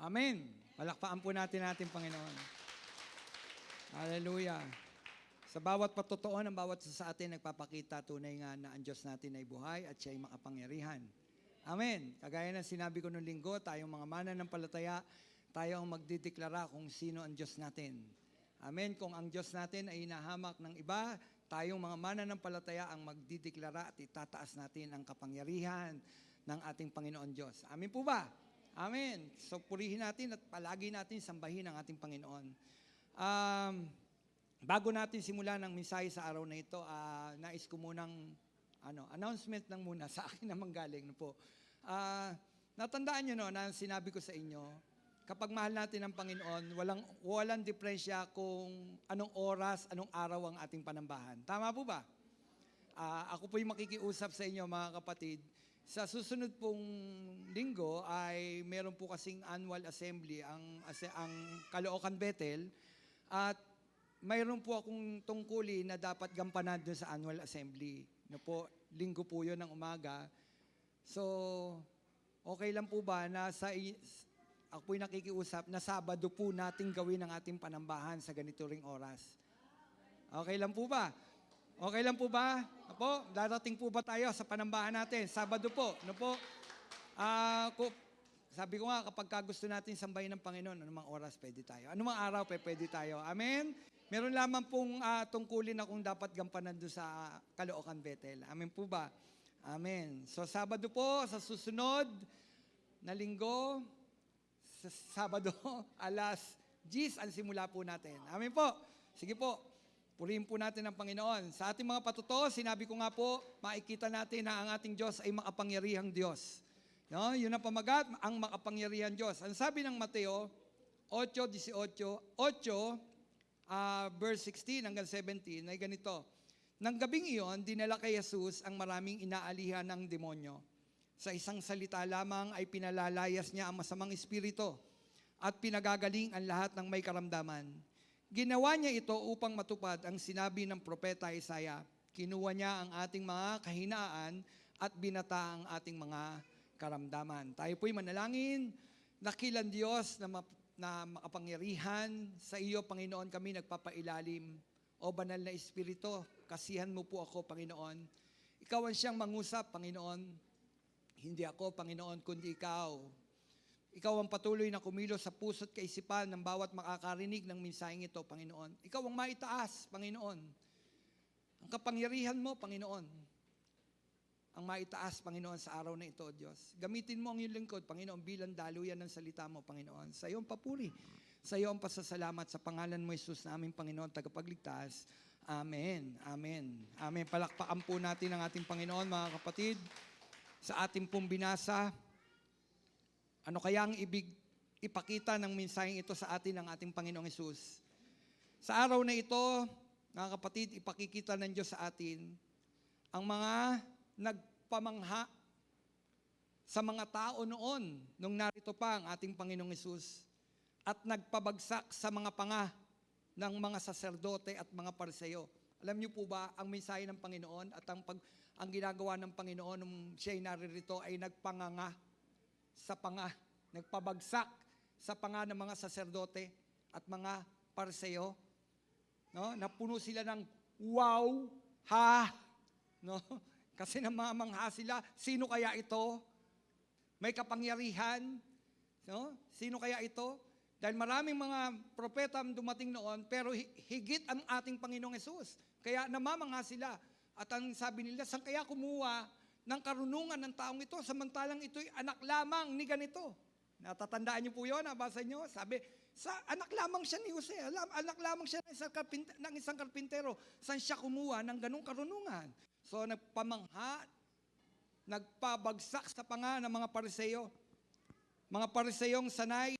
Amen. Palakpakan po natin Panginoon. Hallelujah. Sa bawat patutuon, ang bawat isa sa atin nagpapakita tunay nga na ang Diyos natin ay buhay at siya ay makapangyarihan. Amen. Kagaya ng sinabi ko noong linggo, tayong mga mananampalataya, tayo ang magdideklara kung sino ang Diyos natin. Amen. Kung ang Diyos natin ay hinahamak ng iba, tayong mga mananampalataya ang magdideklara at itataas natin ang kapangyarihan ng ating Panginoon Diyos. Amen po ba? Amen. So purihin natin at palagi natin sambahin ang ating Panginoon. Bago natin simulan ng mensahe sa araw na ito, nais ko munang announcement lang muna sa akin naman galing no po. Natandaan niyo no na sinabi ko sa inyo, kapag mahal natin ang Panginoon, walang diferensya kung anong oras, anong araw ang ating panambahan. Tama po ba? Ako po yung makikiusap sa inyo mga kapatid. Sa susunod pong linggo ay meron po kasing annual assembly ang Caloocan Bethel at mayroon po akong tungkulin na dapat gampanan doon sa annual assembly. No po, linggo po 'yon ng umaga. So, okay lang po ba na ako po'y nakikiusap na Sabado po nating gawin ang ating panambahan sa ganito ring oras. Okay lang po ba? Okay lang po ba? Apo, darating po ba tayo sa panambahan natin? Sabado po, no po? Sabi ko nga, kapag gusto natin sambahin ng Panginoon, anumang oras pwede tayo. Anumang araw pwede tayo. Amen? Meron lamang pong tungkulin akong dapat gampanan doon sa Caloocan Bethel. Amen po ba? Amen. So Sabado po, sa susunod na linggo, sa Sabado, alas 10 ang simula po natin. Amen po. Sige po. Purihin po natin ang Panginoon. Sa ating mga patuto, sinabi ko nga po, makikita natin na ang ating Diyos ay makapangyarihang Diyos. No? Yun ang pamagat, ang makapangyarihang Diyos. Ang sabi ng Mateo 8:18, verse 16 hanggang 17, ay ganito. Nang gabing iyon, dinala kay Jesus ang maraming inaalihan ng demonyo. Sa isang salita lamang ay pinalalayas niya ang masamang espiritu at pinagagaling ang lahat ng may karamdaman. Ginawa niya ito upang matupad ang sinabi ng propeta Isaiah. Kinuha niya ang ating mga kahinaan at binata ang ating mga karamdaman. Tayo po'y manalangin, dakilang Diyos na makapangyarihan, sa iyo, Panginoon, kami nagpapailalim. O banal na Espiritu, kasihan mo po ako, Panginoon. Ikaw ang siyang mangusap, Panginoon. Hindi ako, Panginoon, kundi ikaw. Ikaw ang patuloy na kumilos sa puso't kaisipan ng bawat makakarinig ng mensaheng ito, Panginoon. Ikaw ang maitaas, Panginoon. Ang kapangyarihan mo, Panginoon. Ang maitaas, Panginoon, sa araw na ito, Diyos. Gamitin mo ang iyong lingkod, Panginoon, bilang daluyan ng salita mo, Panginoon. Sa iyong papuri, sa iyong pasasalamat sa pangalan mo, Jesus, na aming Panginoon, tagapagligtas. Amen. Amen. Amen. Palakpakan po natin ang ating Panginoon, mga kapatid. Sa ating pong binasa, ano kaya ang ipakita ng mensaheng ito sa atin ng ating Panginoong Jesus? Sa araw na ito, mga kapatid, ipakikita ng Diyos sa atin ang mga nagpamangha sa mga tao noon nung narito pa ang ating Panginoong Jesus at nagpabagsak sa mga panga ng mga saserdote at mga Pariseo. Alam niyo po ba ang mensahe ng Panginoon at ang ginagawa ng Panginoon nung siya'y naririto ay nagpanganga sa panga, nagpabagsak sa panga ng mga saserdote at mga Pariseo. No? Napuno sila ng wow, ha, no? Kasi namamangha sila, sino kaya ito? May kapangyarihan, no? Sino kaya ito? Dahil maraming mga propeta dumating noon, pero higit ang ating Panginoong Hesus. Kaya namamangha sila. At ang sabi nila, saan kaya kumuha ng karunungan ng taong ito, samantalang ito'y anak lamang ni ganito. Natatandaan niyo po yun, nabasa niyo? Sabi, anak lamang siya ni Jose, anak lamang siya ng isang karpintero. Saan siya kumuha ng ganung karunungan? So nagpamangha, nagpabagsak sa panga ng mga Pariseo. Mga Pariseyong sanay,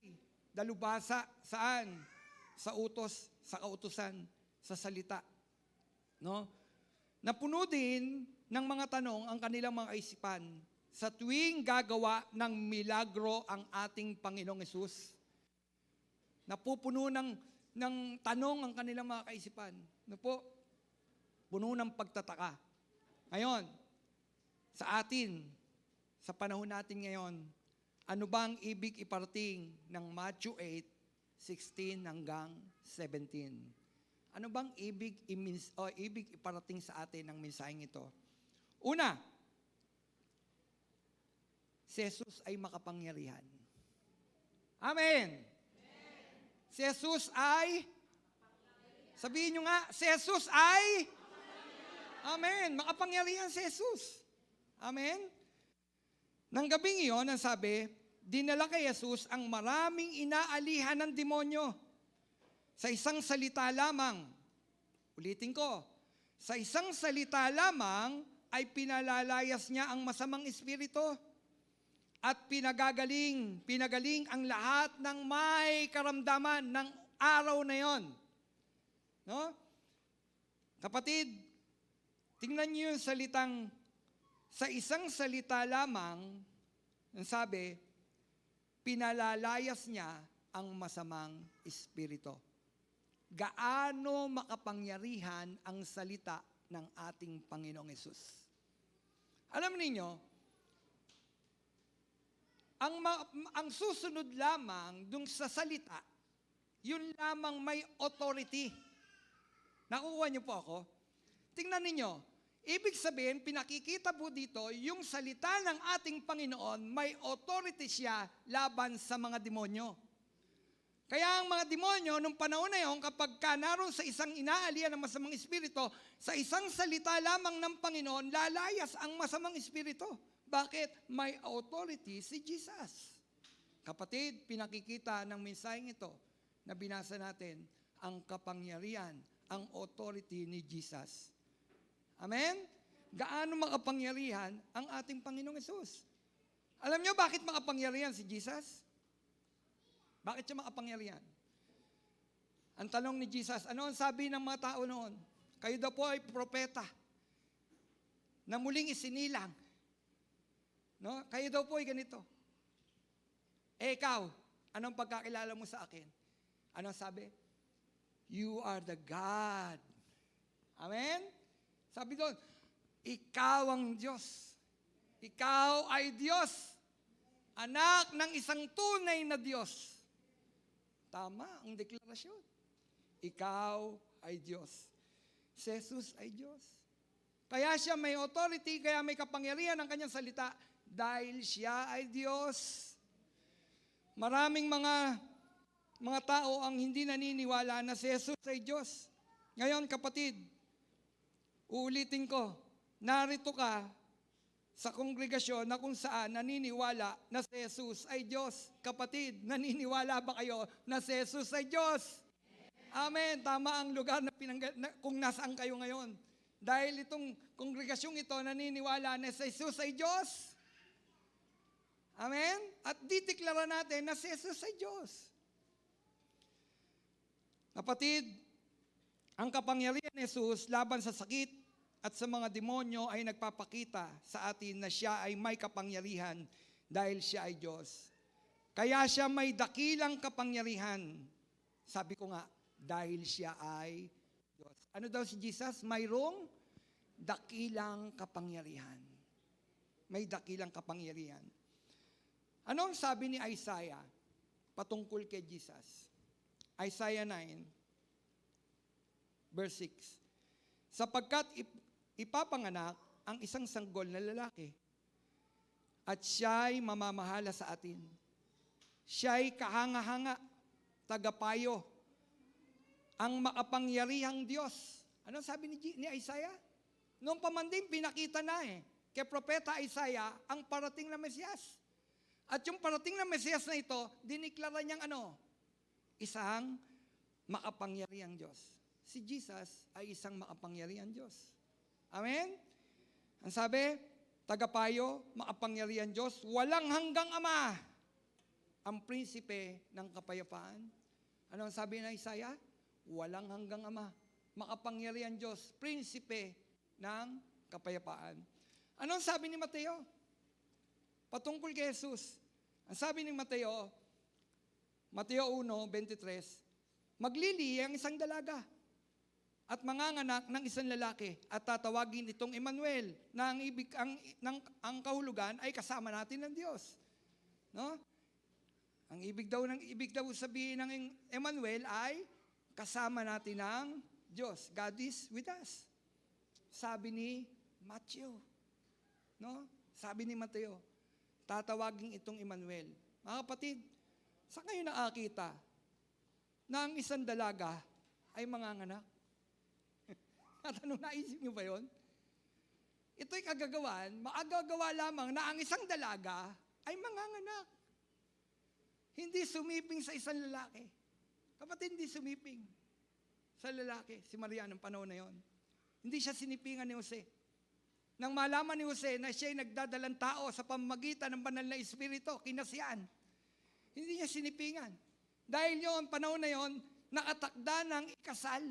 dalubhasa, saan? Sa utos, sa kautusan, sa salita. No? Napuno din ng mga tanong ang kanilang mga kaisipan sa tuwing gagawa ng milagro ang ating Panginoong Hesus. Napupuno ng tanong ang kanilang mga kaisipan. No po? Puno ng pagtataka. Ngayon, sa atin, sa panahon natin ngayon, Ano ba ang ibig iparating ng Matthew 8:16 hanggang 17? Ano bang ibig iparating sa atin ng mensaheng ito? Una, si Jesus ay makapangyarihan. Amen. Si Jesus ay, sabihin nyo nga, si Jesus ay, amen, makapangyarihan si Jesus. Amen. Nang gabing iyon, ang sabi, dinala kay Jesus ang maraming inaalihan ng demonyo. Sa isang salita lamang, ulitin ko, sa isang salita lamang ay pinalalayas niya ang masamang espiritu at pinagaling ang lahat ng may karamdaman ng araw na yon. No? Kapatid, tingnan niyo yung salitang, sa isang salita lamang, ang sabi, pinalalayas niya ang masamang espiritu. Gaano makapangyarihan ang salita ng ating Panginoong Hesus. Alam niyo, ang susunod lamang dun sa salita, yun lamang may authority. Nakukuha niyo po ako? Tingnan ninyo, ibig sabihin, pinakikita po dito, yung salita ng ating Panginoon, may authority siya laban sa mga demonyo. Kaya ang mga demonyo, nung panahon na yun, kapag naroon sa isang inaalihan ng masamang espiritu, sa isang salita lamang ng Panginoon, lalayas ang masamang espiritu. Bakit? May authority si Jesus. Kapatid, pinakikita ng mensaheng ito na binasa natin, ang kapangyarihan, ang authority ni Jesus. Amen? Gaano makapangyarihan ang ating Panginoong Hesus? Alam niyo bakit makapangyarihan si Jesus? Bakit siya makapangyarihan? Ang tanong ni Jesus, ano ang sabi ng mga tao noon? Kayo daw po ay propeta na muling isinilang. No? Kayo daw po ay ganito. Ikaw, anong pagkakilala mo sa akin? Anong sabi? You are the God. Amen? Sabi doon, ikaw ang Diyos. Ikaw ay Diyos. Anak ng isang tunay na Diyos. Tama ang deklarasyon. Ikaw ay Diyos. Si Jesus ay Diyos. Kaya siya may authority, kaya may kapangyarihan ang kanyang salita dahil siya ay Diyos. Maraming mga tao ang hindi naniniwala na si Jesus ay Diyos. Ngayon, kapatid, uulitin ko, narito ka sa kongregasyon na kung saan naniniwala na si Jesus ay Diyos. Kapatid, naniniwala ba kayo na si Jesus ay Diyos? Amen. Tama ang lugar na kung nasaan kayo ngayon. Dahil itong kongregasyong ito naniniwala na si Jesus ay Diyos. Amen? At dideklara natin na si Jesus ay Diyos. Kapatid, ang kapangyarihan ni Jesus laban sa sakit at sa mga demonyo ay nagpapakita sa atin na siya ay may kapangyarihan dahil siya ay Diyos. Kaya siya may dakilang kapangyarihan. Sabi ko nga, dahil siya ay Diyos. Ano daw si Jesus? Mayroong dakilang kapangyarihan. May dakilang kapangyarihan. Ano ang sabi ni Isaiah patungkol kay Jesus? Isaiah 9, verse 6. Sapagkat ipapanganak ang isang sanggol na lalaki at siya'y mamamahala sa atin. Siya'y kahanga-hanga, tagapayo, ang makapangyarihang Diyos. Ano sabi ni Isaiah? Noong pamanding, pinakita na kay Propeta Isaiah ang parating na Mesiyas. At yung parating na Mesiyas na ito, diniklara niyang isang makapangyarihang Diyos. Si Jesus ay isang makapangyarihang Diyos. Amen? Ang sabi, tagapayo, makapangyarihang Diyos, walang hanggang Ama, ang prinsipe ng kapayapaan. Ano ang sabi ng Isaiah? Walang hanggang Ama, makapangyarihang Diyos, prinsipe ng kapayapaan. Ano ang sabi ni Mateo? Patungkol kay Jesus. Ang sabi ni Mateo 1:23, maglili ang isang dalaga at manganganak ng isang lalaki at tatawagin itong Emmanuel na ang kahulugan ay kasama natin ng Diyos. No? Ang ibig daw sabihin ng Emmanuel ay kasama natin ng Diyos. God is with us. Sabi ni Matthew. No? Sabi ni Mateo, tatawagin itong Emmanuel. Mga kapatid, saan kayo nakakita na ang isang dalaga ay manganganak? At anong naisip niyo ba yun? Ito'y maagagawa lamang na ang isang dalaga ay manganganak. Hindi sumiping sa isang lalaki. Kapatid, hindi sumiping sa lalaki, si Maria ng panahon na yon. Hindi siya sinipingan ni Jose. Nang malaman ni Jose na siya'y nagdadalang tao sa pamamagitan ng banal na espiritu, kinasiyan. Hindi niya sinipingan. Dahil yon, panahon na yon, nakatakda ng ikasal.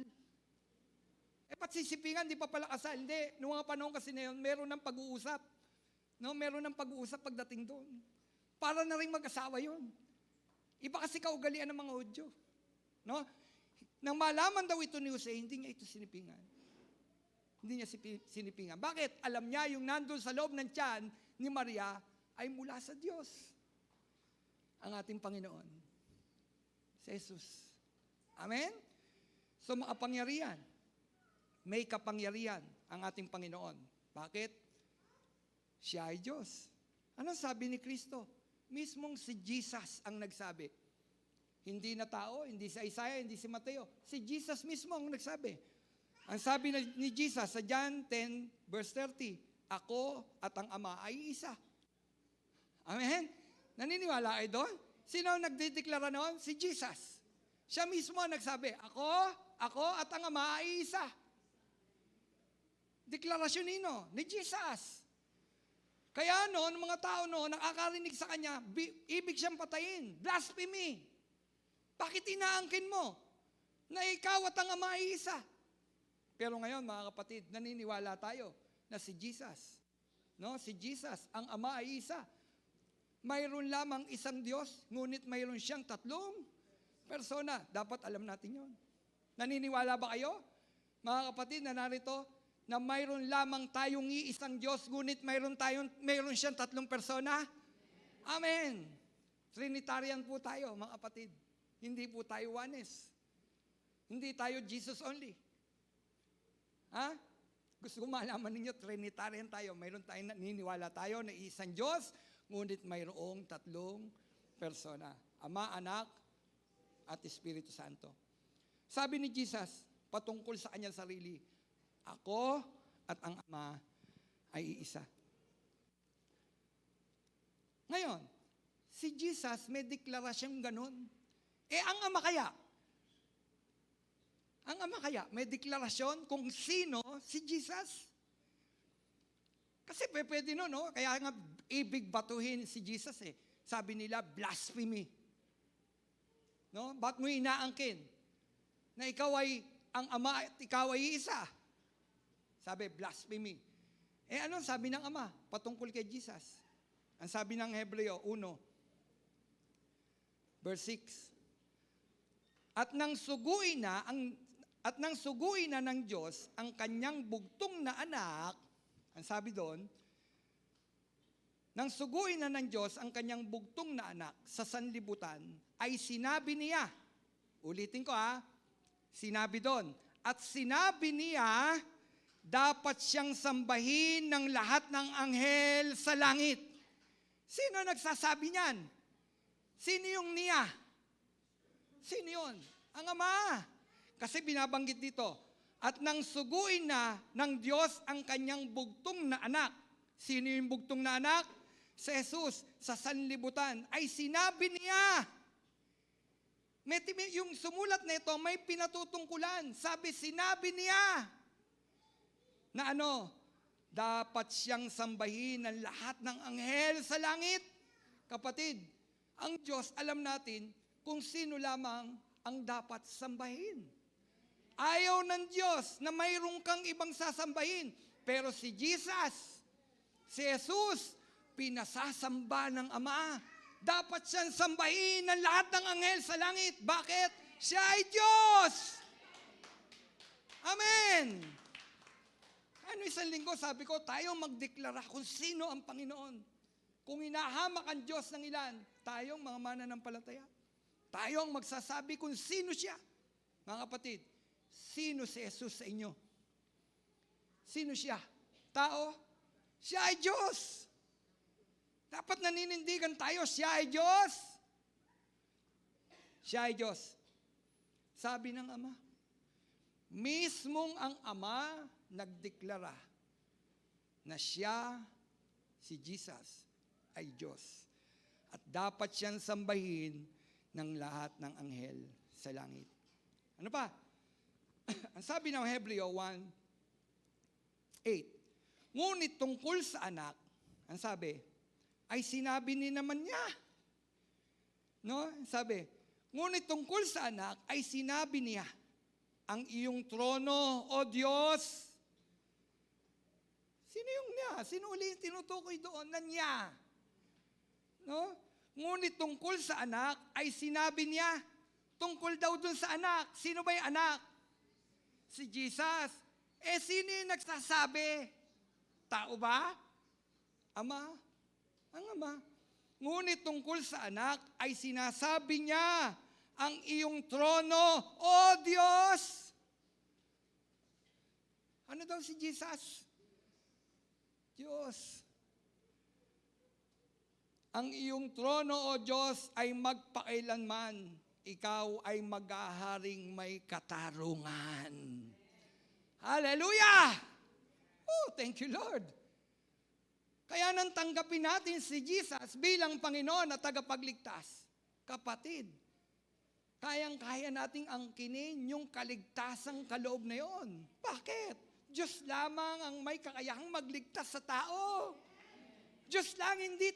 Ba't sisipingan, di pa pala kasal? Hindi. Noong mga panahon kasi na yun, meron ng pag-uusap. No? Meron ng pag-uusap pagdating doon. Para na rin mag-asawa yun. Iba kasi kaugalian ng mga Hudyo. No? Nang malaman daw ito ni Jose, hindi niya ito sinipingan. Hindi niya sinipingan. Bakit? Alam niya yung nandun sa loob ng tiyan ni Maria ay mula sa Diyos. Ang ating Panginoon. Si Jesus. Amen? So makapangyarihan. May kapangyarihan ang ating Panginoon. Bakit? Siya ay Diyos. Anong sabi ni Kristo? Mismong si Jesus ang nagsabi. Hindi na tao, hindi si Isaiah, hindi si Mateo. Si Jesus mismo ang nagsabi. Ang sabi ni Jesus sa John 10 verse 30, ako at ang Ama ay isa. Amen? Naniniwala kayo doon? Sino ang nagdideklara noon? Si Jesus. Siya mismo ang nagsabi, ako at ang Ama ay isa. Deklarasyon nino, ni Jesus. Kaya noon, mga tao noon, nakakarinig sa kanya, ibig siyang patayin. Blasphemy. Bakit inaangkin mo na ikaw at ang Ama ay isa? Pero ngayon, mga kapatid, naniniwala tayo na si Jesus. No? Si Jesus, ang Ama ay isa. Mayroon lamang isang Diyos, ngunit mayroon siyang tatlong persona. Dapat alam natin yon. Naniniwala ba kayo? Mga kapatid, na narito, na mayroon lamang tayong iisang Diyos, ngunit mayroon siyang tatlong persona? Amen. Trinitarian po tayo, mga kapatid. Hindi po tayo oneness. Hindi tayo Jesus only. Ha? Gusto ko malaman ninyo, Trinitarian tayo. Mayroon tayong naniniwala tayo na isang Diyos, ngunit mayroong tatlong persona. Ama, Anak, at Espiritu Santo. Sabi ni Jesus, patungkol sa kanyang sarili, ako at ang Ama ay iisa. Ngayon, si Jesus may deklarasyong ganun. Ang Ama kaya? Ang Ama kaya may deklarasyon kung sino si Jesus? Kasi pwede no? Kaya nga ibig batuhin si Jesus eh. Sabi nila, blasphemy. No? Ba't mo inaangkin? Na ikaw ay ang Ama at ikaw ay isa. Sabi, blasphemy. Anong sabi ng Ama patungkol kay Jesus? Ang sabi ng Hebreo 1, verse 6. At nang suguin na ng Diyos ang kanyang bugtong na anak, ang sabi doon, nang suguin na ng Diyos ang kanyang bugtong na anak sa sanlibutan, ay sinabi niya, ulitin ko sinabi doon, at sinabi niya, dapat siyang sambahin ng lahat ng anghel sa langit. Sino nagsasabi niyan? Sino yung niya? Sino yun? Ang Ama. Kasi binabanggit dito, at nang suguin na ng Diyos ang kanyang bugtong na anak. Sino yung bugtong na anak? Si Jesus sa sanlibutan. Ay sinabi niya. Yung sumulat na ito, may pinatutungkulan. Sabi, sinabi niya. Na dapat siyang sambahin ng lahat ng anghel sa langit. Kapatid, ang Diyos, alam natin kung sino lamang ang dapat sambahin. Ayaw ng Diyos na mayroong kang ibang sasambahin. Pero si Jesus, si Jesus, pinasasamba ng Ama. Dapat siyang sambahin ng lahat ng anghel sa langit. Bakit? Siya ay Diyos. Amen. Isang linggo, sabi ko, tayo magdeklara kung sino ang Panginoon. Kung hinahamak ang Diyos ng ilan, tayong mga mananampalataya, tayo ang magsasabi kung sino siya. Mga kapatid, sino si Jesus sa inyo? Sino siya? Tao? Siya ay Diyos. Dapat naninindigan tayo, siya ay Diyos. Siya ay Diyos. Sabi ng Ama, mismong ang Ama nagdeklara na siya, si Jesus, ay Diyos. At dapat siyang sambahin ng lahat ng anghel sa langit. Ano pa? Ang sabi ng Hebreo 1:8, ngunit tungkol sa anak, ang sabi, ay sinabi ni naman niya. No? Sabi, ngunit tungkol sa anak, ay sinabi niya, ang iyong trono, O Diyos. Sino yung niya? Sino uli yung tinutukoy doon na niya? No? Ngunit tungkol sa anak, ay sinabi niya, tungkol daw dun sa anak. Sino ba yung anak? Si Jesus. Sino yung nagsasabi? Tao ba? Ama. Ang Ama. Ngunit tungkol sa anak, ay sinasabi niya, ang iyong trono, O Diyos. Ano daw si Jesus? Diyos. Ang iyong trono, O Diyos, ay magpakailanman. Ikaw ay maghaharing may katarungan. Hallelujah! Oh, thank you, Lord. Kaya nang tanggapin natin si Jesus bilang Panginoon at tagapagligtas. Kapatid, kayang-kaya nating angkinin yung kaligtasang kaloob na yon. Bakit? Diyos lamang ang may kakayahang magligtas sa tao. Diyos lang, hindi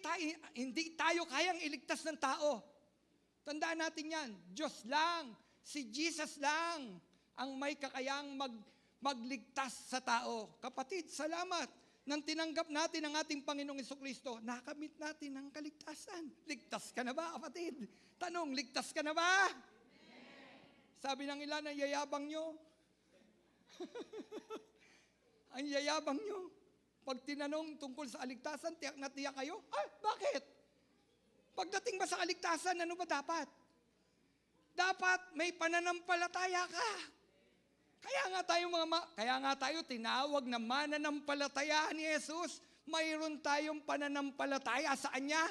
tayo kayang iligtas ng tao. Tandaan natin yan. Diyos lang, si Jesus lang ang may kakayahang magligtas sa tao. Kapatid, salamat. Nang tinanggap natin ang ating Panginoong Jesucristo, nakamit natin ang kaligtasan. Ligtas ka na ba, kapatid? Tanong, ligtas ka na ba? Sabi ng ilan, ang yayabang nyo. Ang yayabang nyo. Pag tinanong tungkol sa kaligtasan, tiyak na tiyak kayo. Bakit? Pagdating ba sa kaligtasan, ano ba dapat? Dapat may pananampalataya ka. Kaya nga tayo tinawag na mananampalataya ni Jesus. Mayroon tayong pananampalataya sa Kanya.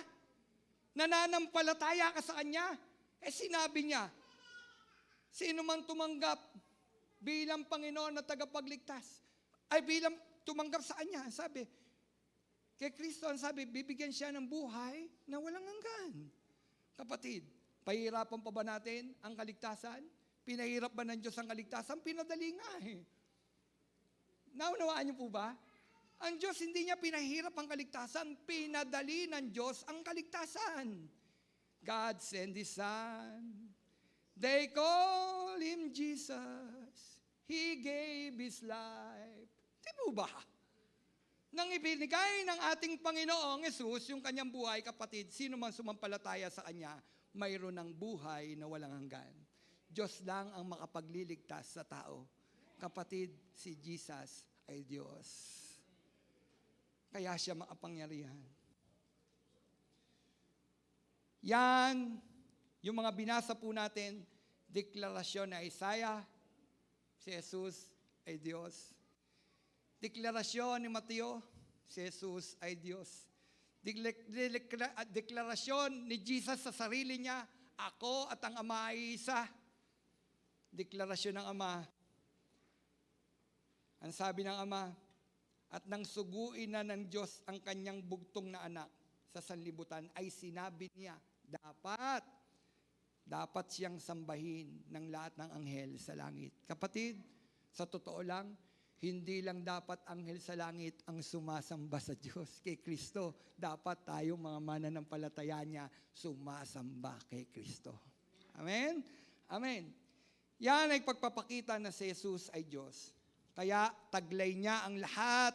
Nananampalataya ka sa Kanya. Sinabi niya, sino man tumanggap bilang Panginoon na tagapagligtas, ay bilang tumanggap sa Kanya, sabi, kay Kristo, sabi, bibigyan siya ng buhay na walang hanggan. Kapatid, pahirapan pa ba natin ang kaligtasan? Pinahirap ba ng Diyos ang kaligtasan? Pinadali nga eh. Naunawaan niyo po ba? Ang Diyos hindi niya pinahirap ang kaligtasan, pinadali ng Diyos ang kaligtasan. God sent His Son. They call Him Jesus. He gave His life. Di po ba? Nang ibinigay ng ating Panginoong Yesus yung kanyang buhay, kapatid, sino man sumampalataya sa Kanya, mayroon ng buhay na walang hanggan. Diyos lang ang makapagliligtas sa tao. Kapatid, si Jesus ay Diyos. Kaya siya makapangyarihan. Yan, yung mga binasa po natin, deklarasyon na Isaiah, si Jesus ay Diyos. Deklarasyon ni Mateo, si Jesus ay Diyos. Deklarasyon ni Jesus sa sarili niya, ako at ang Ama ay isa. Deklarasyon ng Ama. Ang sabi ng Ama, at nang suguin na ng Diyos ang kanyang bugtong na anak sa sanlibutan, ay sinabi niya, dapat siyang sambahin ng lahat ng anghel sa langit. Kapatid, sa totoo lang, hindi lang dapat anghel sa langit ang sumasamba sa Diyos kay Kristo. Dapat tayo mga mananampalataya niya sumasamba kay Kristo. Amen? Amen. Yan ay pagpapakita na si Jesus ay Diyos. Kaya taglay niya ang lahat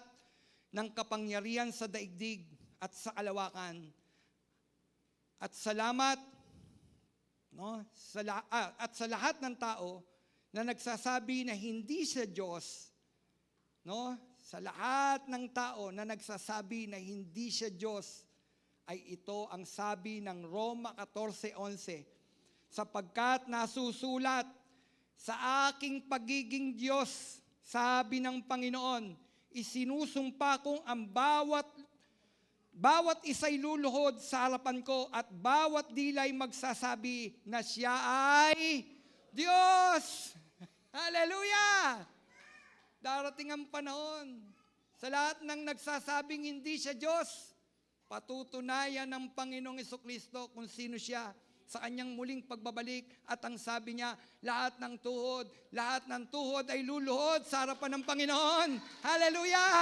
ng kapangyarihan sa daigdig at sa kalawakan. At salamat at sa lahat ng tao na nagsasabi na hindi siya Diyos. Sa lahat ng tao na nagsasabi na hindi siya Diyos, ay ito ang sabi ng Roma 14:11, sapagkat nasusulat, sa aking pagiging Diyos, sabi ng Panginoon, isinusumpa kong ang bawat isa'y luluhod sa harapan ko at bawat dila'y magsasabi na siya ay Diyos. Hallelujah! Darating ang panahon, sa lahat ng nagsasabing hindi siya Diyos, patutunayan ng Panginoong Jesucristo kung sino siya sa kanyang muling pagbabalik. At ang sabi niya, lahat ng tuhod ay luluhod sa harapan ng Panginoon. Hallelujah!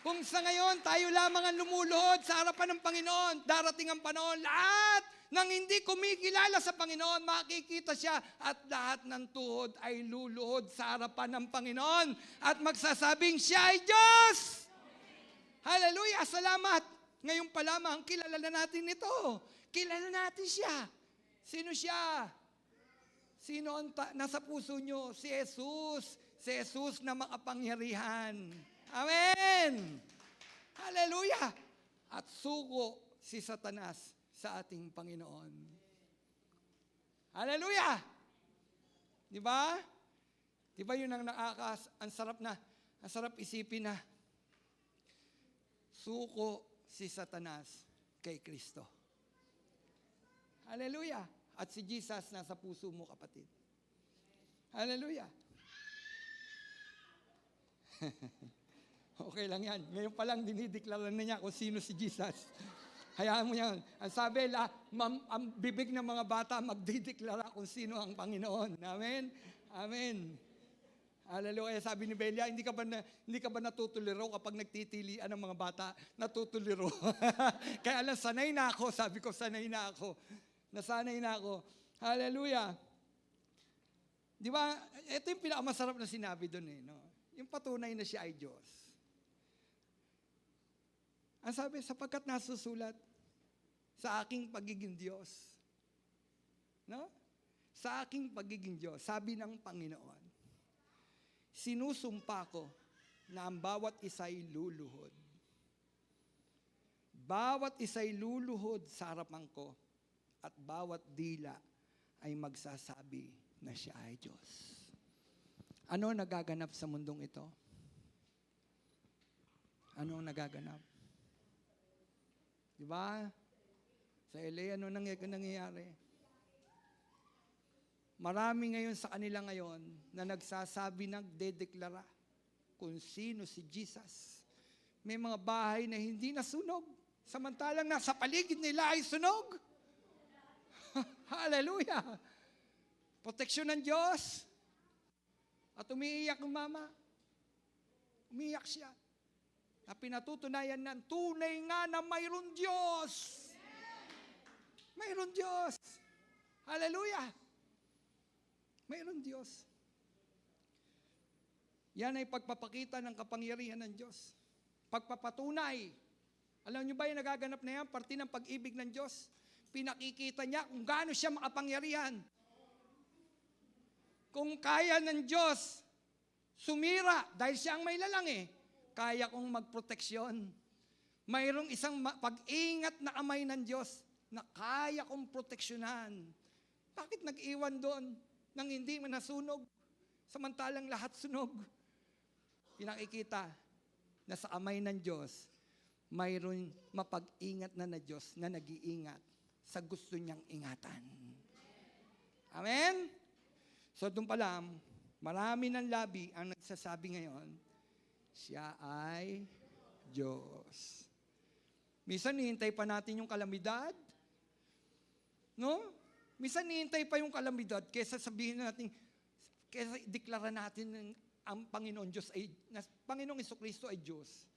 Kung sa ngayon tayo lamang ang lumuluhod sa harapan ng Panginoon, darating ang panahon, lahat ng hindi kumikilala sa Panginoon, makikita siya at lahat ng tuhod ay luluhod sa harapan ng Panginoon at magsasabing siya ay Diyos! Hallelujah! Salamat! Ngayon pa lamang, kilala na natin ito. Kilala natin siya. Sino siya? Sino ang nasa puso nyo? Si Jesus. Si Jesus na makapangyarihan. Amen! Hallelujah! At suko si Satanas sa ating Panginoon. Hallelujah! Di ba? Di ba yun ang ang sarap isipin na suko si Satanas kay Kristo. Hallelujah! At si Jesus nasa puso mo, kapatid. Hallelujah! Okay lang yan. Ngayon pa lang dinideklara na niya kung sino si Jesus. Hayaan mo yan. Ang sabi, ang bibig ng mga bata magdideklara kung sino ang Panginoon. Amen? Amen. Hallelujah. Sabi ni Belia, hindi ka ba natutuliro kapag nagtitilian ng mga bata? Natutuliro. Kaya alam, sanay na ako. Sabi ko, sanay na ako. Nasanay na ako. Hallelujah. Di ba? Ito yung pinakamasarap na sinabi doon eh. No? Yung patunay na siya ay Diyos. Ang sabi, sapagkat nasusulat sa aking pagiging Diyos. No? Sa aking pagiging Diyos, sabi ng Panginoon, sinusumpa ko na ang bawat isa'y luluhod. Bawat isa'y luluhod sa harapan ko at bawat dila ay magsasabi na siya ay Diyos. Ano nagaganap sa mundong ito? Ano nagaganap? Di ba? Sa LA, ano nangyayari? Marami ngayon sa kanila ngayon na nagsasabi, nagdedeklara kung sino si Jesus. May mga bahay na hindi nasunog, samantalang nasa paligid nila ay sunog. Hallelujah! Proteksyon ng Diyos. At umiiyak ng mama. Umiiyak siya. Na pinatutunayan ng tunay nga na mayroon Diyos. Mayroon Diyos. Hallelujah! Mayroon Diyos. Yan ay pagpapakita ng kapangyarihan ng Diyos. Pagpapatunay. Alam niyo ba yung nagaganap na yan? Parte ng pag-ibig ng Diyos. Pinakikita niya kung gaano siya makapangyarihan. Kung kaya ng Diyos sumira, dahil siya ang may lalang kaya kong magproteksyon. Mayroong isang pag-ingat na kamay ng Diyos na kaya kong proteksyonan. Bakit nag-iwan doon nang hindi man nasunog? Samantalang lahat sunog. Pinakikita na sa kamay ng Diyos, mayroon mapag-ingat na Diyos na nag-iingat sa gusto niyang ingatan. Amen? So doon pa lang, marami ng labi ang nagsasabi ngayon, siya ay Diyos. Minsan nihintay pa natin yung kalamidad. No? Minsan nihintay pa yung kalamidad kaysa sabihin natin, kaysa deklara natin ang Panginoon Diyos ay, Panginoong Jesucristo ay Diyos.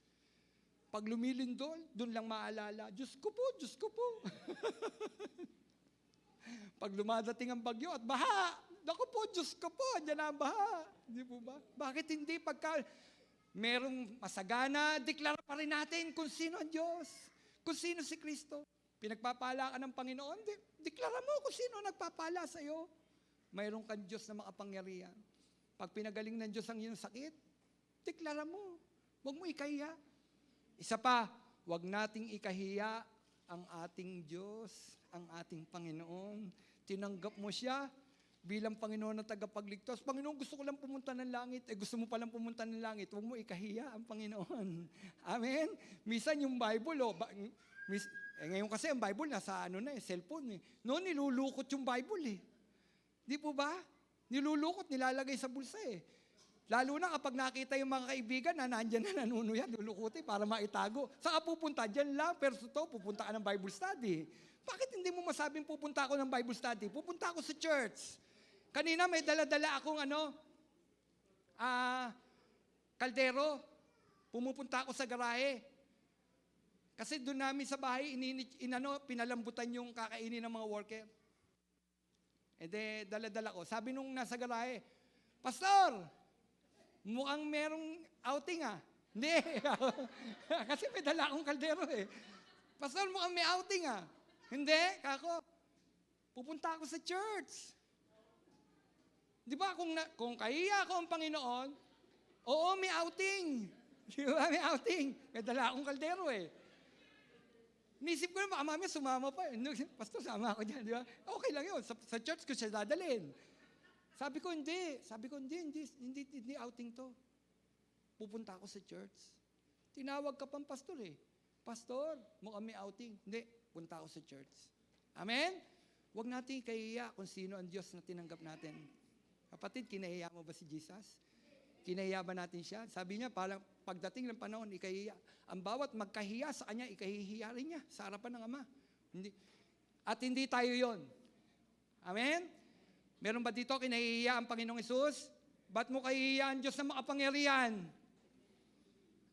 Pag lumilindol, doon lang maalala, Diyos ko po, Diyos ko po. Pag lumadating ang bagyo at baha, naku po, Diyos ko po, andyan na ang baha. Hindi po ba? Bakit hindi pagka merong masagana, deklara pa rin natin kung sino ang Diyos, kung sino si Kristo. Pinagpapala ka ng Panginoon, deklara mo kung sino nagpapala sa iyo. Mayroon kang Diyos na makapangyarihan. Pag pinagaling ng Diyos ang iyong sakit, deklara mo. Huwag mo ikahiya. Isa pa, huwag nating ikahiya ang ating Diyos, ang ating Panginoon. Tinanggap mo siya bilang Panginoon na tagapagligtas. Panginoon, gusto ko lang pumunta ng langit. Gusto mo palang pumunta ng langit. Huwag mo ikahiya ang Panginoon. Amen? Minsan yung Bible, ngayon kasi ang Bible nasa cellphone. Noon nilulukot yung Bible. Di po ba? Nilulukot, nilalagay sa bulsa Lalo na kapag nakita yung mga kaibigan na nandyan na nanunuyan, lulukutin para maitago. Saan ka pupunta? Dyan lang, pero pupunta ka ng Bible study. Bakit hindi mo masabing pupunta ako ng Bible study? Pupunta ako sa church. Kanina may dala-dala akong kaldero. Pumupunta ako sa garahe. Kasi doon namin sa bahay, pinalambutan yung kakainin ng mga worker. Dala-dala ko. Sabi nung nasa garahe, Pastor, mukhang merong outing Hindi. Kasi may dala akong kaldero Pastor, mukhang may outing Hindi, kako. Pupunta ako sa church. Di ba, kung kahiya ako ang Panginoon, oo, may outing. Di ba, may outing. May dala akong kaldero Nisip ko na, baka mamaya sumama pa Pastor, sama ako dyan, di ba? Okay lang yun. Sa church ko siya dadalhin. Sabi ko, hindi, outing to. Pupunta ako sa church. Tinawag ka pang pastor Pastor, mukhang may outing. Hindi, punta ako sa church. Amen? Huwag natin ikahiya kung sino ang Diyos na tinanggap natin. Kapatid, kinahiya mo ba si Jesus? Kinahiya ba natin siya? Sabi niya, parang pagdating ng panahon, ikahiya. Ang bawat magkahiya sa kanya, ikahihiya rin niya sa harapan ng Ama. Hindi tayo yon. Amen? Meron ba dito kinahihiya ang Panginoong Hesus? Ba't mo kahihiya ang Diyos na makapangyarihan?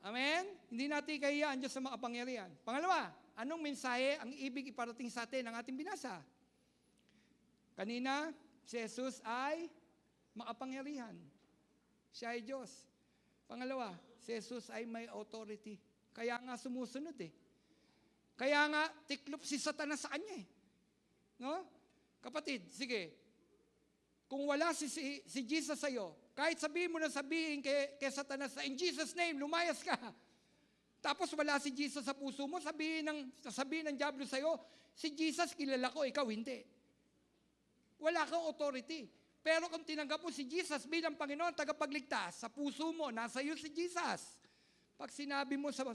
Amen? Hindi natin kahihiya ang Diyos na makapangyarihan. Pangalawa, anong mensahe ang ibig iparating sa atin ng ating binasa? Kanina, si Jesus ay makapangyarihan. Siya ay Diyos. Pangalawa, si Jesus ay may authority. Kaya nga sumusunod Kaya nga tiklop si Satanas sa kanya No? Kapatid, sige. Kung wala si Jesus sa'yo, kahit sabihin mo na kay Satanas na in Jesus' name, lumayas ka. Tapos wala si Jesus sa puso mo, sabihin ng diablo sa'yo, si Jesus kilala ko, ikaw hindi. Wala kang authority. Pero kung tinanggap mo si Jesus bilang Panginoon, tagapagligtas, sa puso mo, nasa iyo si Jesus. Pag sinabi mo sa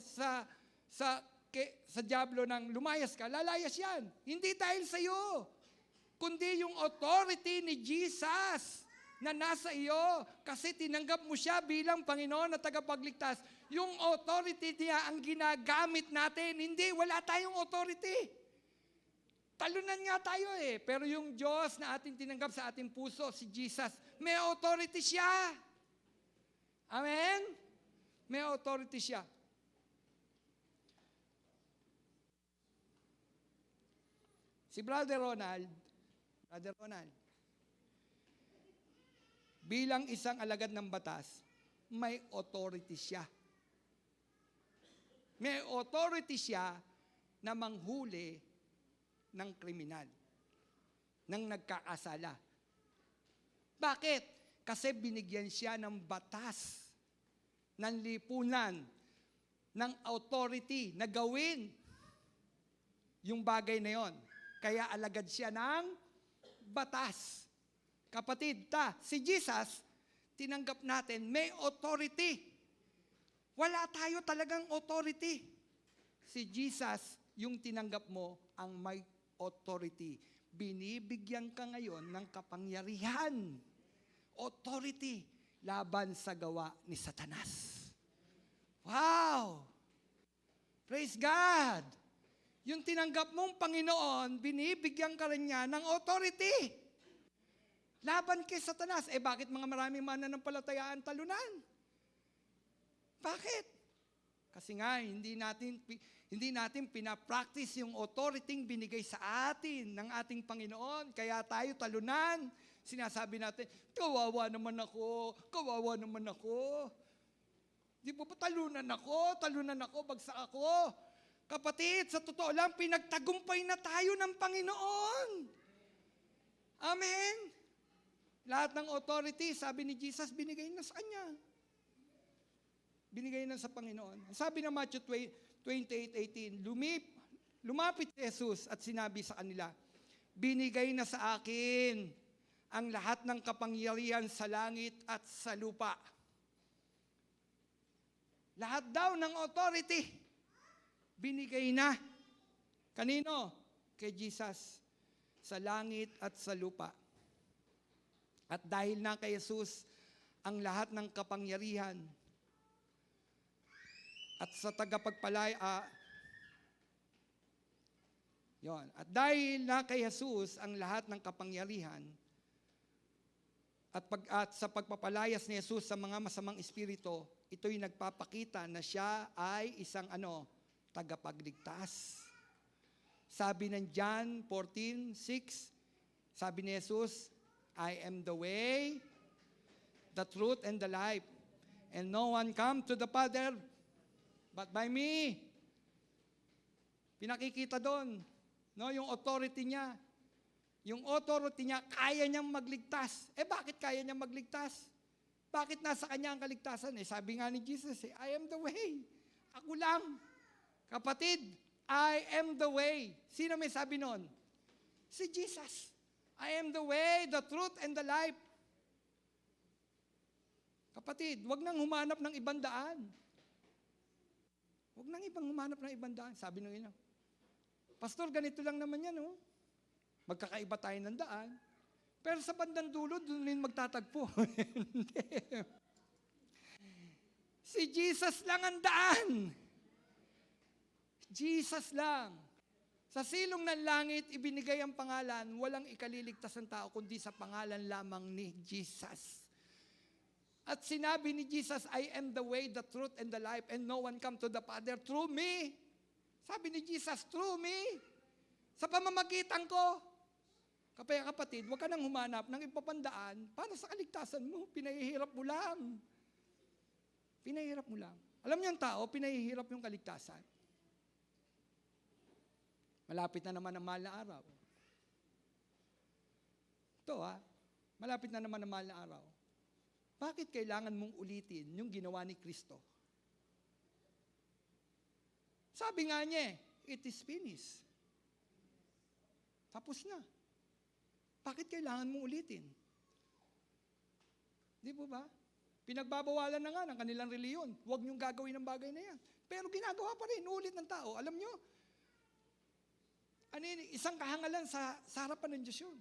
diablo ng lumayas ka, lalayas yan. Hindi dahil sa iyo, kundi yung authority ni Jesus na nasa iyo. Kasi tinanggap mo siya bilang Panginoon na tagapagligtas. Yung authority niya ang ginagamit natin. Hindi, wala tayong authority. Talunan nga tayo Pero yung Diyos na ating tinanggap sa ating puso, si Jesus, may authority siya. Amen? May authority siya. Si Brother Ronald, bilang isang alagad ng batas, may authority siya. May authority siya na manghuli ng kriminal, ng nagkakasala. Bakit? Kasi binigyan siya ng batas, ng lipunan, ng authority na gawin yung bagay na yon. Kaya alagad siya ng batas. Kapatid, si Jesus, tinanggap natin, may authority. Wala tayo talagang authority. Si Jesus, yung tinanggap mo, ang may authority. Binibigyan ka ngayon ng kapangyarihan. Authority laban sa gawa ni Satanas. Wow! Praise God! Yung tinanggap mong Panginoon, binibigyan ka rin niya ng authority. Laban kay Satanas. Bakit mga maraming mananampalatayaan talunan? Bakit? Kasi nga, hindi natin pinapractice yung authority binigay sa atin ng ating Panginoon. Kaya tayo talunan. Sinasabi natin, kawawa naman ako. Di ba talunan ako, bagsak ako. Kapatid, sa totoo lang, pinagtagumpay na tayo ng Panginoon. Amen? Lahat ng authority, sabi ni Jesus, binigay na sa Kanya. Binigay na sa Panginoon. Sabi ng Matthew 28:18, lumapit si Jesus at sinabi sa kanila, binigay na sa akin ang lahat ng kapangyarihan sa langit at sa lupa. Lahat daw ng authority, binigay na. Kanino? Kay Jesus. Sa langit at sa lupa. At dahil na kay Jesus ang lahat ng kapangyarihan at sa At dahil na kay Jesus ang lahat ng kapangyarihan at sa pagpapalayas ni Jesus sa mga masamang espiritu, ito'y nagpapakita na siya ay isang tagapagligtas. Sabi ng John 14:6, sabi ni Jesus, I am the way, the truth, and the life. And no one come to the Father but by me. Pinakikita doon, no, yung authority niya. Yung authority niya, kaya niyang magligtas. Bakit kaya niyang magligtas? Bakit nasa kanya ang kaligtasan? Sabi nga ni Jesus, I am the way. Ako lang. Kapatid, I am the way. Sino may sabi noon? Si Jesus. I am the way, the truth, and the life. Kapatid, wag nang humanap ng ibang daan. Wag nang humanap ng ibang daan. Sabi nung ina, Pastor, ganito lang naman yan, oh. Magkakaiba tayo ng daan. Pero sa bandang dulo, doon din magtatagpo. Si Jesus lang ang daan. Jesus lang. Sa silong ng langit, ibinigay ang pangalan, walang ikaliligtas ng tao, kundi sa pangalan lamang ni Jesus. At sinabi ni Jesus, I am the way, the truth, and the life, and no one come to the Father through me. Sabi ni Jesus, through me. Sa pamamagitan ko. Kaya kapatid, huwag ka nang humanap ng ipapandaan para sa kaligtasan mo. Pinahihirap mo lang. Pinahihirap mo lang. Alam niyo ang tao, pinahihirap yung kaligtasan. Malapit na naman ang mahal na araw. Ito malapit na naman ang mahal na araw. Bakit kailangan mong ulitin yung ginawa ni Kristo? Sabi nga niya, it is finished. Tapos na. Bakit kailangan mong ulitin? Di po ba? Pinagbabawalan na nga ng kanilang reliyon. Huwag niyong gagawin ang bagay na yan. Pero ginagawa pa rin, ulit ng tao. Alam niyo, isang kahangalan sa harapan ng Diyos yun.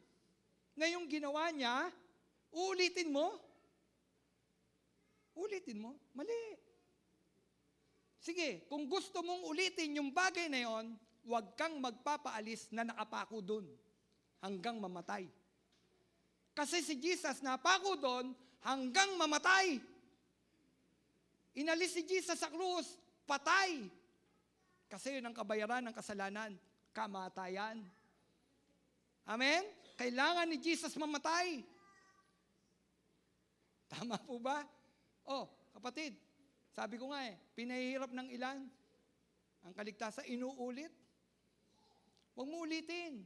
Ngayong ginawa niya, ulitin mo. Ulitin mo? Mali. Sige, kung gusto mong ulitin yung bagay na yon, huwag kang magpapaalis na nakapako doon hanggang mamatay. Kasi si Jesus napako doon hanggang mamatay. Inalis si Jesus sa krus, patay. Kasi yun ang kabayaran ng kasalanan, kamatayan. Amen? Kailangan ni Jesus mamatay. Tama po ba? Kapatid, sabi ko nga pinahihirap ng ilan ang kaligtasan, inuulit. Huwag mo ulitin.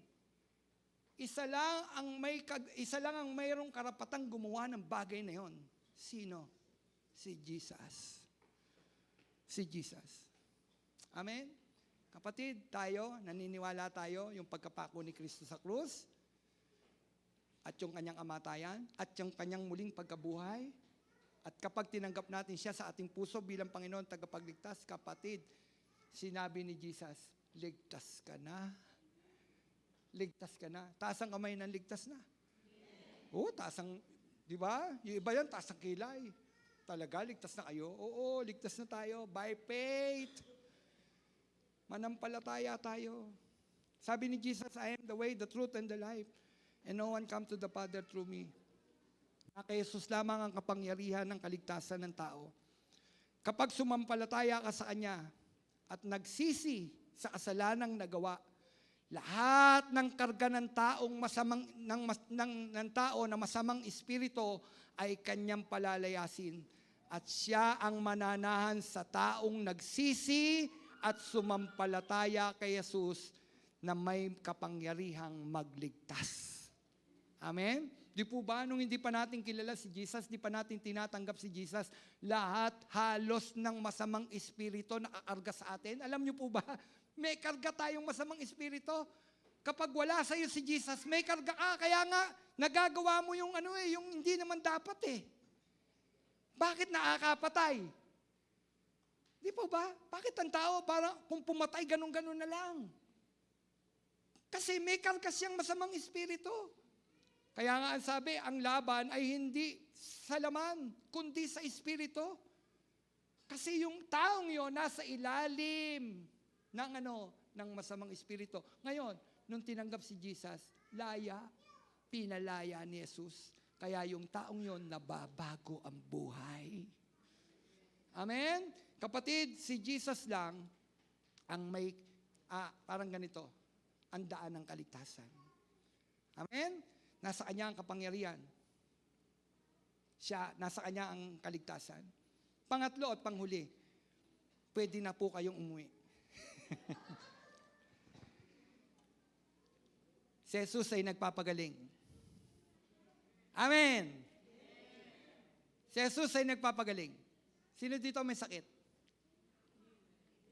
Isa lang ang mayroong karapatang gumawa ng bagay na yon. Sino? Si Jesus. Si Jesus. Amen? Kapatid, naniniwala tayo yung pagkapako ni Kristo sa krus, at yung kanyang kamatayan, at yung kanyang muling pagkabuhay. At kapag tinanggap natin siya sa ating puso bilang Panginoon tagapagligtas, kapatid, sinabi ni Jesus, ligtas ka na. Ligtas ka na. Taas ang kamay ng ligtas na. Taas ang, di ba? Yung iba yan, taas ang kilay. Talaga, ligtas na kayo? Oo, ligtas na tayo. By faith. Manampalataya tayo. Sabi ni Jesus, I am the way, the truth, and the life. And no one come to the Father through me. Kay Jesus lamang ang kapangyarihan ng kaligtasan ng tao. Kapag sumampalataya ka sa Kanya at nagsisi sa kasalanang nagawa, lahat ng karga ng taong ng tao na masamang espiritu ay Kanyang palalayasin. At siya ang mananahan sa taong nagsisi at sumampalataya kay Jesus na may kapangyarihang magligtas. Amen? Di po ba, nung hindi pa natin kilala si Jesus, di pa natin tinatanggap si Jesus, lahat halos ng masamang espiritu nakakarga sa atin? Alam niyo po ba, May karga tayong masamang espiritu. Kapag wala sa'yo si Jesus, may karga ka. Kaya nga, nagagawa mo yung yung hindi naman dapat eh. Bakit nakakapatay? Di po ba? Bakit ang tao para kung pumatay, ganun-ganun na lang? Kasi may karga siyang masamang espiritu. Kaya nga ang sabi, ang laban ay hindi sa laman, kundi sa espiritu. Kasi yung taong yon nasa ilalim ng ng masamang espiritu. Ngayon, nung tinanggap si Jesus, pinalaya ni Jesus. Kaya yung taong yon nababago ang buhay. Amen? Kapatid, si Jesus lang ang may, parang ganito, ang daan ng kaligtasan. Amen? Nasa kanya ang kapangyarihan. Nasa kanya ang kaligtasan. Pangatlo at panghuli, pwede na po kayong umuwi. Si Jesus ay nagpapagaling. Amen! Si Jesus ay nagpapagaling. Sino dito may sakit?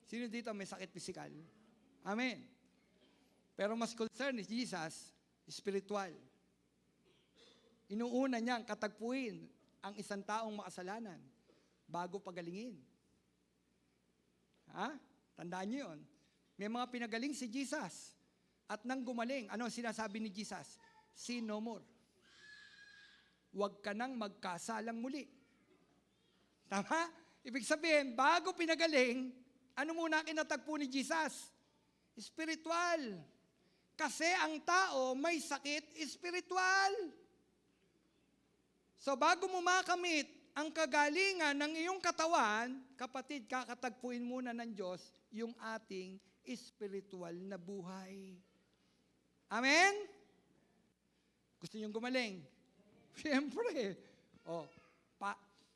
Sino dito may sakit pisikal? Amen! Pero mas concern ni Jesus, spiritual. Inuuna niyang katagpuin ang isang taong makasalanan bago pagalingin. Tandaan niyo yun. May mga pinagaling si Jesus. At nang gumaling, ano sinasabi ni Jesus? Sin no more. Huwag ka nang magkasalang muli. Tama? Ibig sabihin, bago pinagaling, ano muna kinatagpo ni Jesus? Spiritual. Kasi ang tao may sakit spiritual. So bago mo makamit ang kagalingan ng iyong katawan, kapatid, kakatagpuin muna ng Diyos yung ating spiritual na buhay. Amen? Gusto niyong gumaling? Siyempre.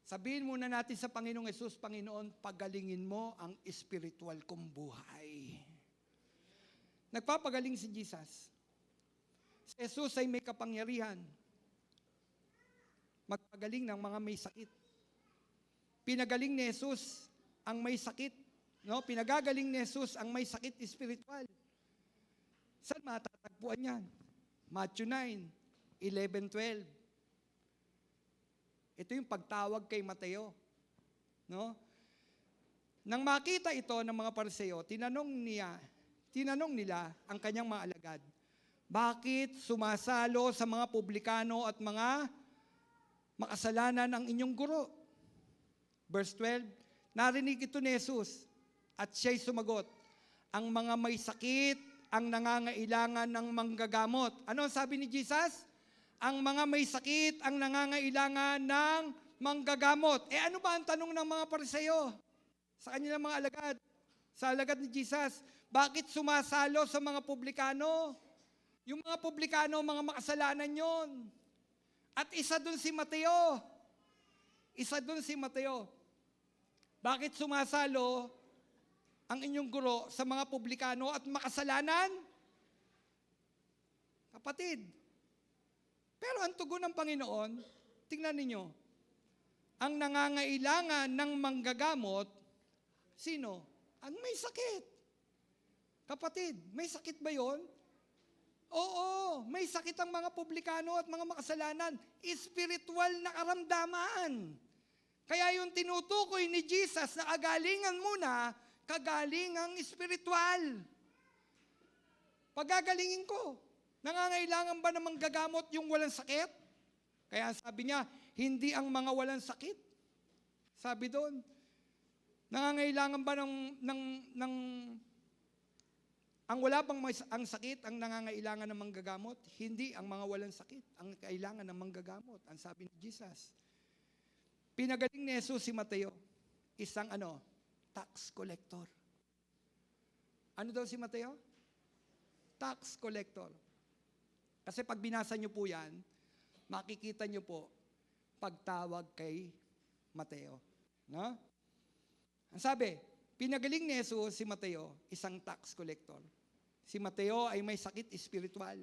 Sabihin muna natin sa Panginoong Yesus, Panginoon, pagalingin mo ang spiritual kong buhay. Nagpapagaling si Jesus. Si Jesus ay may kapangyarihan magpagaling ng mga may sakit. Pinagaling ni Jesus ang may sakit. No? Pinagagaling ni Jesus ang may sakit spiritual. Saan matatagpuan yan? Matthew 9, 11, 12. Ito yung pagtawag kay Mateo. No? Nang makita ito ng mga Pariseo, tinanong nila ang kanyang mga alagad, bakit sumasalo sa mga publikano at mga makasalanan ang inyong guro? Verse 12, narinig ito ni Jesus at siya'y sumagot, ang mga may sakit ang nangangailangan ng manggagamot. Ano ang sabi ni Jesus? Ang mga may sakit ang nangangailangan ng manggagamot. Ano ba ang tanong ng mga Pariseo sa kanilang mga alagad? Sa alagad ni Jesus, bakit sumasalo sa mga publikano? Yung mga publikano, mga makasalanan yon. At isa dun si Mateo. Bakit sumasalo ang inyong guro sa mga publikano at makasalanan? Kapatid, pero ang tugon ng Panginoon, tingnan ninyo, ang nangangailangan ng manggagamot, sino? Ang may sakit. Kapatid, may sakit ba yon? Oo, may sakit ang mga publikano at mga makasalanan. Spiritual na karamdaman. Kaya yung tinutukoy ni Jesus na kagalingan muna, kagalingang spiritual. Pagagalingin ko, nangangailangan ba namang gagamot yung walang sakit? Kaya sabi niya, hindi ang mga walang sakit. Sabi doon, nangangailangan ba ang wala bang ang sakit ang nangangailangan ng manggagamot? Hindi ang mga walang sakit ang kailangan ng manggagamot. Ang sabi ni Jesus. Pinagaling ni Jesus si Mateo, isang tax collector. Ano daw si Mateo? Tax collector. Kasi pag binasa niyo po yan, makikita niyo po pagtawag kay Mateo. No? Ang sabi, pinagaling ni Jesus si Mateo, isang tax collector. Si Mateo ay may sakit espiritual.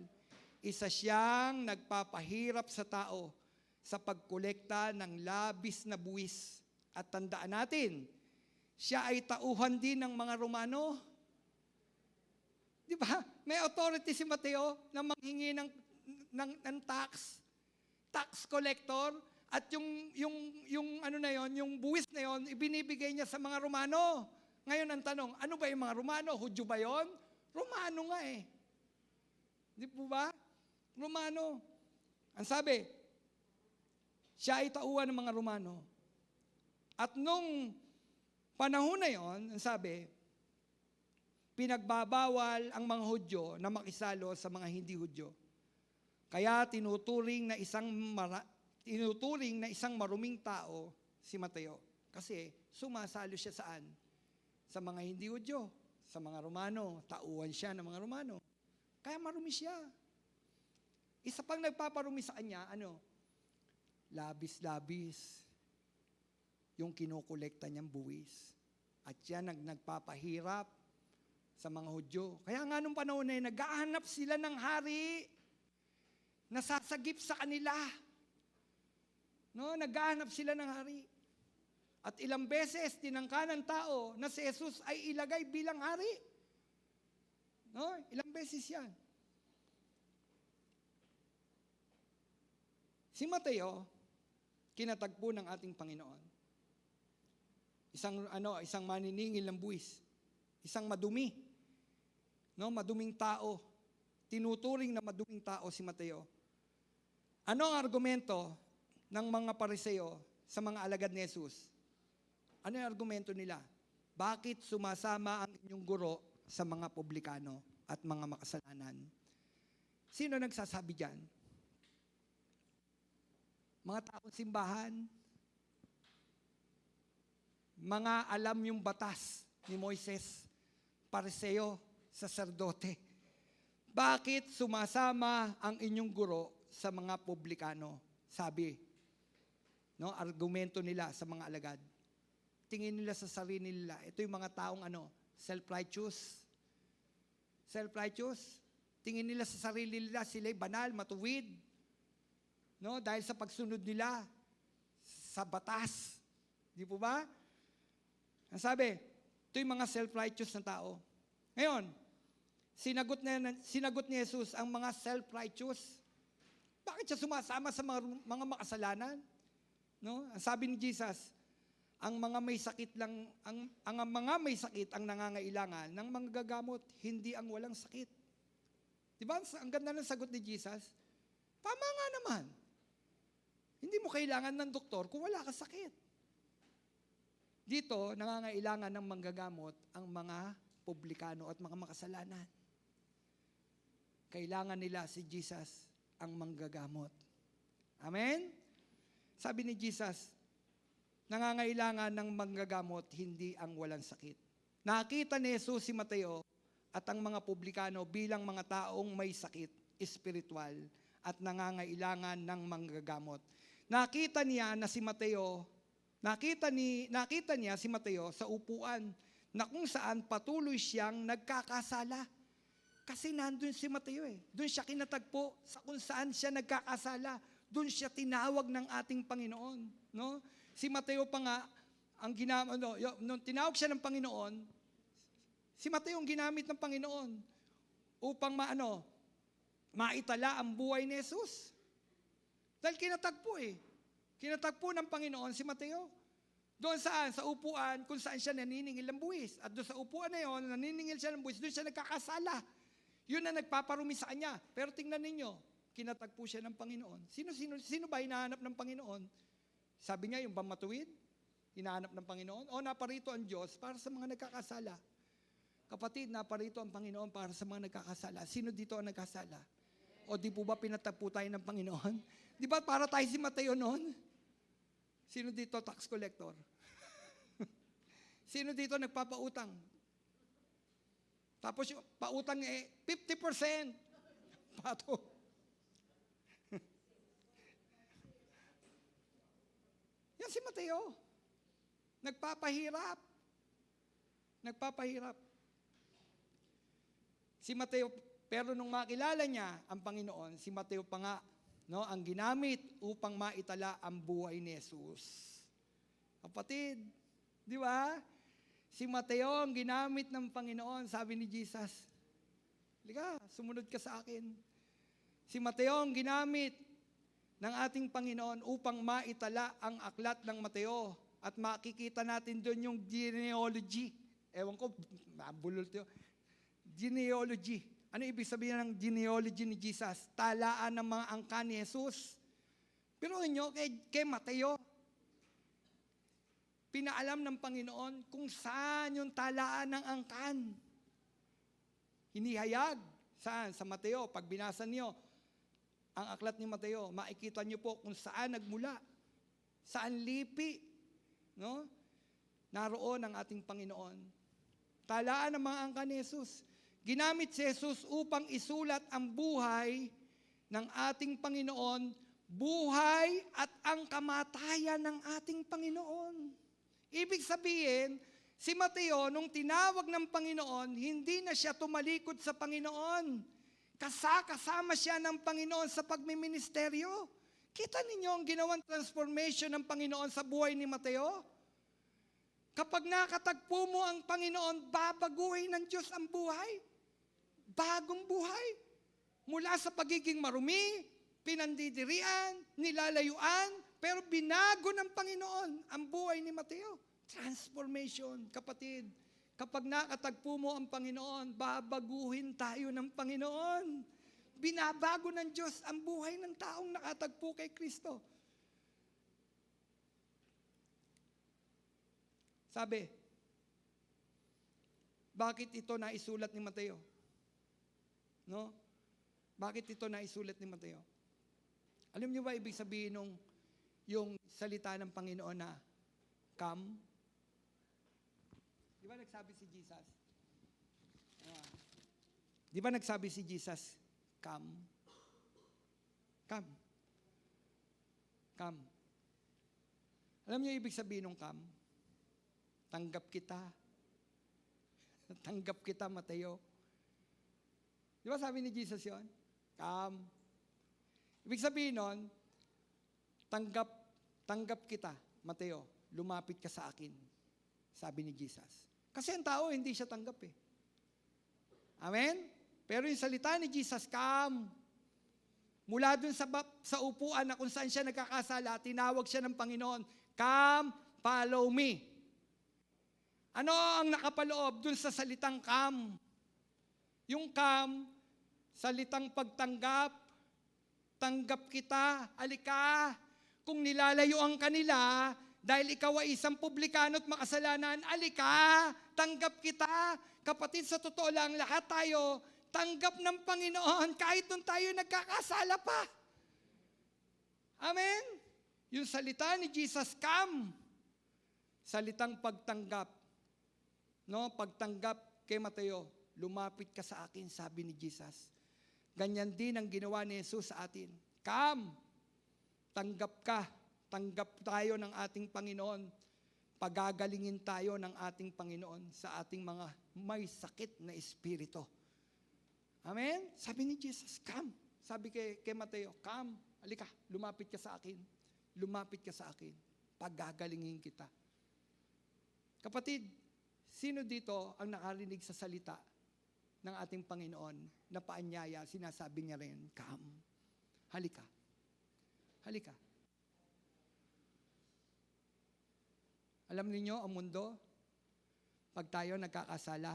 Isa siyang nagpapahirap sa tao sa pagkolekta ng labis na buwis. At tandaan natin, siya ay tauhan din ng mga Romano. Di ba? May authority si Mateo na manghingi ng tax collector, at yung ano na yon, yung buwis na yon, ibinibigay niya sa mga Romano. Ngayon ang tanong, ano ba yung mga Romano? Hudyo ba yon? Romano nga eh. Di po ba? Romano. Ang sabi, siya ay tauhan ng mga Romano. At nung panahon na yon, ang sabi, pinagbabawal ang mga Hudyo na makisalo sa mga hindi Hudyo. Kaya tinuturing na isang maruming tao si Mateo. Kasi sumasalo siya saan? Sa mga hindi Hudyo, sa mga Romano. Tauhan siya ng mga Romano. Kaya marumi siya. Isa pang nagpaparumi sa kanya, labis-labis yung kinukolekta niyang buwis. At yan nagpapahirap sa mga Hudyo. Kaya nga nung panahon na yun, naghahanap sila ng hari. Nasasagip sa kanila. No, naghahanap sila ng hari. At ilang beses tinangka ng tao na si Jesus ay ilagay bilang hari. No, ilang beses yan. Si Mateo, kinatagpo ng ating Panginoon. Isang maniningil ng buwis. Isang madumi. No, maduming tao. Tinuturing na maduming tao si Mateo. Ano ang argumento ng mga Pariseo sa mga alagad ni Jesus? Ano yung argumento nila? Bakit sumasama ang inyong guro sa mga publikano at mga makasalanan? Sino nagsasabi diyan? Mga taong simbahan, mga alam yung batas ni Moises, Pariseo, saserdote. Bakit sumasama ang inyong guro sa mga publikano? Sabi, no, argumento nila sa mga alagad. Tingin nila sa sarili nila, ito yung mga taong self-righteous. Self-righteous. Tingin nila sa sarili nila, sila'y banal, matuwid. No, dahil sa pagsunod nila sa batas. Di po ba? Ang sabi, ito yung mga self-righteous na tao. Ngayon, sinagot ni Jesus ang mga self-righteous. Bakit siya sumasama sa mga makasalanan? No? Ang sabi ni Jesus, ang mga may sakit ang nangangailangan ng manggagamot, hindi ang walang sakit. Di ba? Ang ganda ng sagot ni Jesus. Tama nga naman. Hindi mo kailangan ng doktor kung wala ka sakit. Dito, nangangailangan ng manggagamot ang mga publikano at mga makasalanan. Kailangan nila si Jesus ang manggagamot. Amen? Sabi ni Jesus, nangangailangan ng manggagamot, hindi ang walang sakit. Nakita ni Jesus si Mateo at ang mga publikano bilang mga taong may sakit, espiritual, at nangangailangan ng manggagamot. Nakita niya si Mateo sa upuan na kung saan patuloy siyang nagkakasala. Kasi nandun si Mateo Doon siya kinatagpo sa kung saan siya nagkakasala. Doon siya tinawag ng ating Panginoon. No? Si Mateo pa nga, nung tinawag siya ng Panginoon, si Mateo ang ginamit ng Panginoon upang maitala ang buhay ni Jesus. Dahil kinatagpo Kinatagpo ng Panginoon si Mateo. Doon saan? Sa upuan kung saan siya naniningil ng buwis. At doon sa upuan na yun, naniningil siya ng buwis, doon siya nagkakasala. Yun na nagpaparumi sa kanya. Pero tingnan ninyo, kinatagpo siya ng Panginoon. Sino ba hinahanap ng Panginoon? Sabi niya, yung pamatuwid, hinahanap ng Panginoon. O naparito ang Diyos para sa mga nagkakasala. Kapatid, naparito ang Panginoon para sa mga nagkakasala. Sino dito ang nagkasala? O di po ba pinatagpo tayo ng Panginoon? Di ba para tayo si Mateo noon? Sino dito tax collector? Sino dito nagpapautang? Tapos yung pautang 50%. Pato. Yan si Mateo. Nagpapahirap. Si Mateo, pero nung makilala niya ang Panginoon, si Mateo pa nga, ang ginamit upang maitala ang buhay ni Jesus. Kapatid, di ba? Si Mateo ang ginamit ng Panginoon, sabi ni Jesus. Halika, sumunod ka sa akin. Si Mateo ang ginamit ng ating Panginoon upang maitala ang aklat ng Mateo. At makikita natin doon yung genealogy. Ewan ko, bulol ito. Genealogy. Ano ibig sabihin ng genealogy ni Jesus? Talaan ng mga angkan ni Jesus. Pero nyo, kay Mateo, pinaalam ng Panginoon kung saan yung talaan ng angkan. Hinihayag. Saan? Sa Mateo. Pag binasa niyo ang aklat ni Mateo, makikita niyo po kung saan nagmula. Saan lipi. No? Naroon ang ating Panginoon. Talaan ng mga angkan ni Jesus. Ginamit si Jesus upang isulat ang buhay ng ating Panginoon, buhay at ang kamatayan ng ating Panginoon. Ibig sabihin, si Mateo, nung tinawag ng Panginoon, hindi na siya tumalikod sa Panginoon. Kasama siya ng Panginoon sa pagmiministeryo. Kita ninyo ang ginawang transformation ng Panginoon sa buhay ni Mateo? Kapag nakatagpo mo ang Panginoon, babaguhin ng Diyos ang buhay. Bagong buhay. Mula sa pagiging marumi, pinandidirian, nilalayuan, pero binago ng Panginoon ang buhay ni Mateo. Transformation, kapatid. Kapag nakatagpo mo ang Panginoon, babaguhin tayo ng Panginoon. Binabago ng Diyos ang buhay ng taong nakatagpo kay Kristo. Sabi, bakit ito naisulat ni Mateo? No? Bakit ito naisulat ni Mateo? Alam niyo ba ibig sabihin nung yung salita ng Panginoon na come? Di ba nagsabi si Jesus? Di ba nagsabi si Jesus, come? Come. Come. Alam niyo ibig sabihin ng come? Tanggap kita. Tanggap kita, Mateo. Di ba sabi ni Jesus yon? Come. Ibig sabihin nun, tanggap kita, Mateo. Lumapit ka sa akin. Sabi ni Jesus. Kasi ang tao, hindi siya tanggap eh. Amen? Pero yung salita ni Jesus, come. Mula dun sa upuan na kung saan siya nagkakasala, tinawag siya ng Panginoon, come, follow me. Ano ang nakapaloob dun sa salitang come? Yung come, salitang pagtanggap, tanggap kita, alika. Kung nilalayuan ka nila, dahil ikaw ay isang publikano at makasalanan, alika, tanggap kita. Kapatid, sa totoo lang, lahat tayo, tanggap ng Panginoon kahit nung tayo nagkakasala pa. Amen? Yung salita ni Jesus, come. Salitang pagtanggap. No, pagtanggap kay Mateo, lumapit ka sa akin, sabi ni Jesus. Ganyan din ang ginawa ni Jesus sa atin. Come, tanggap ka, tanggap tayo ng ating Panginoon. Pagagalingin tayo ng ating Panginoon sa ating mga may sakit na espiritu. Amen? Sabi ni Jesus, come. Sabi kay Mateo, come, halika, lumapit ka sa akin. Lumapit ka sa akin. Pagagalingin kita. Kapatid, sino dito ang nakarinig sa salita ng ating Panginoon na paanyaya, sinasabi niya rin, come, halika, halika. Alam niyo ang mundo, pag tayo nagkakasala,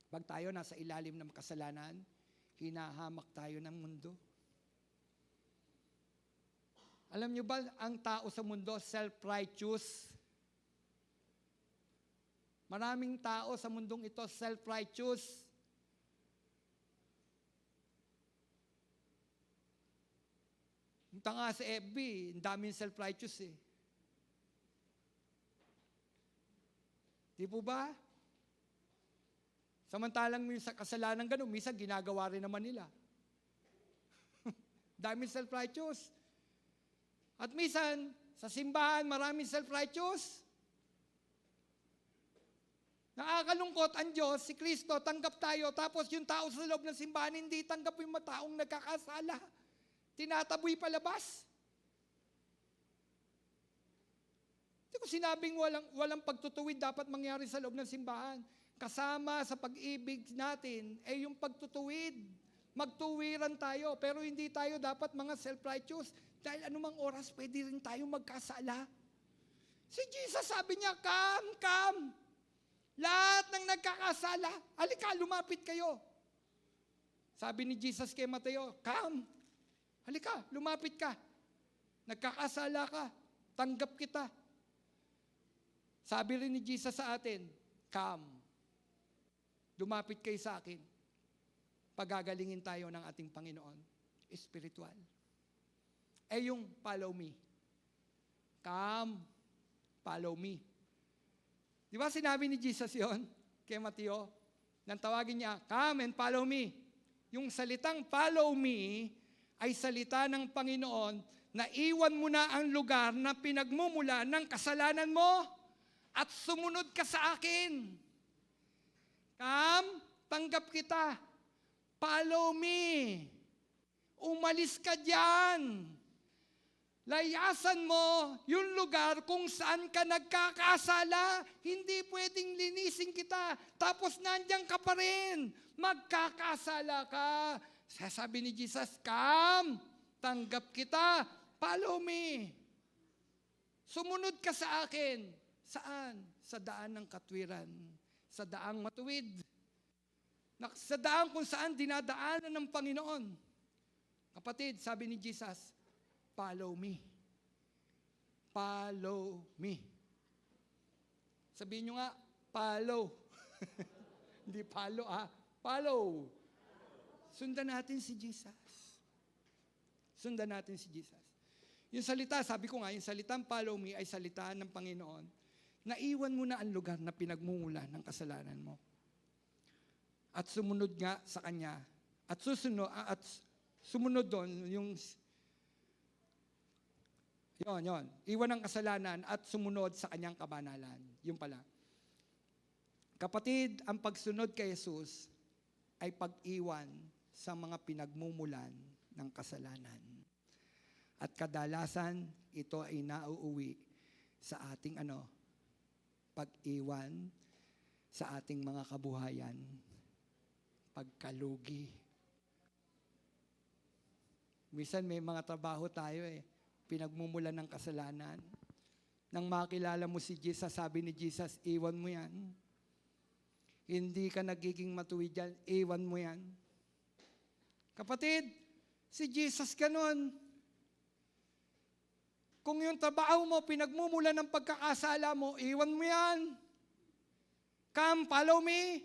pag tayo nasa ilalim ng kasalanan, hinahamak tayo ng mundo. Alam niyo ba, ang tao sa mundo, self-righteous. Maraming tao sa mundong ito, self-righteous. Punta nga sa FB, ang daming self-righteous eh. Di po ba? Samantalang sa kasalanan ganun, minsan ginagawa rin naman nila. Daming self-righteous. At minsan, sa simbahan, maraming self-righteous. Nakakalungkot ang Diyos, si Kristo, tanggap tayo, tapos yung tao sa loob ng simbahan, hindi tanggap yung mga taong nagkakasala. Tinataboy palabas. Hindi ko sinabing walang pagtutuwid dapat mangyari sa loob ng simbahan. kasama sa pag-ibig natin ay yung pagtutuwid. Magtuwiran tayo, pero hindi tayo dapat mga self-righteous. Dahil anumang oras, pwede rin tayo magkasala. Si Jesus sabi niya, come. Lahat ng nagkakasala, halika, lumapit kayo. Sabi ni Jesus kay Mateo, come. Halika, lumapit ka. Nagkakasala ka, tanggap kita. Sabi rin ni Jesus sa atin, come. Lumapit kayo sa akin. Pagagalingin tayo ng ating Panginoon. Espiritual. Yung follow me. Come, follow me. Di ba sinabi ni Jesus yon kay Mateo? Nang tawagin niya, come and follow me. Yung salitang follow me ay salita ng Panginoon na iwan mo na ang lugar na pinagmumula ng kasalanan mo at sumunod ka sa akin. Come, tanggap kita. Follow me. Umalis ka diyan. Layasan mo yung lugar kung saan ka nagkakasala. Hindi pwedeng linisin kita. Tapos nandiyan ka pa rin. Magkakasala ka. Sasabi ni Jesus, come, tanggap kita, follow me. Sumunod ka sa akin. Saan? Sa daan ng katwiran. Sa daang matuwid. Sa daan kung saan dinadaanan ng Panginoon. Kapatid, sabi ni Jesus, follow me. Follow me. Sabihin nyo nga, follow. Hindi follow, follow. Sundan natin si Jesus. Sundan natin si Jesus. Yung salita, sabi ko nga, yung salitang follow me ay salita ng Panginoon. Naiwan mo na ang lugar na pinagmumula ng kasalanan mo. At sumunod nga sa Kanya. At sumunod doon, yon. Iwan ang kasalanan at sumunod sa Kanyang kabanalan. Yung pala. Kapatid, ang pagsunod kay Jesus ay pag-iwan sa mga pinagmumulan ng kasalanan. At kadalasan, ito ay nauuwi sa ating pag-iwan sa ating mga kabuhayan, pagkalugi. Minsan may mga trabaho tayo pinagmumulan ng kasalanan. Nang makilala mo si Jesus, sabi ni Jesus, iwan mo yan. Hindi ka nagiging matuwid yan, iwan mo yan. Kapatid, si Jesus ganun. Kung yung trabaho mo, pinagmumulan ng pagkakasala mo, iwan mo yan. Come, follow me.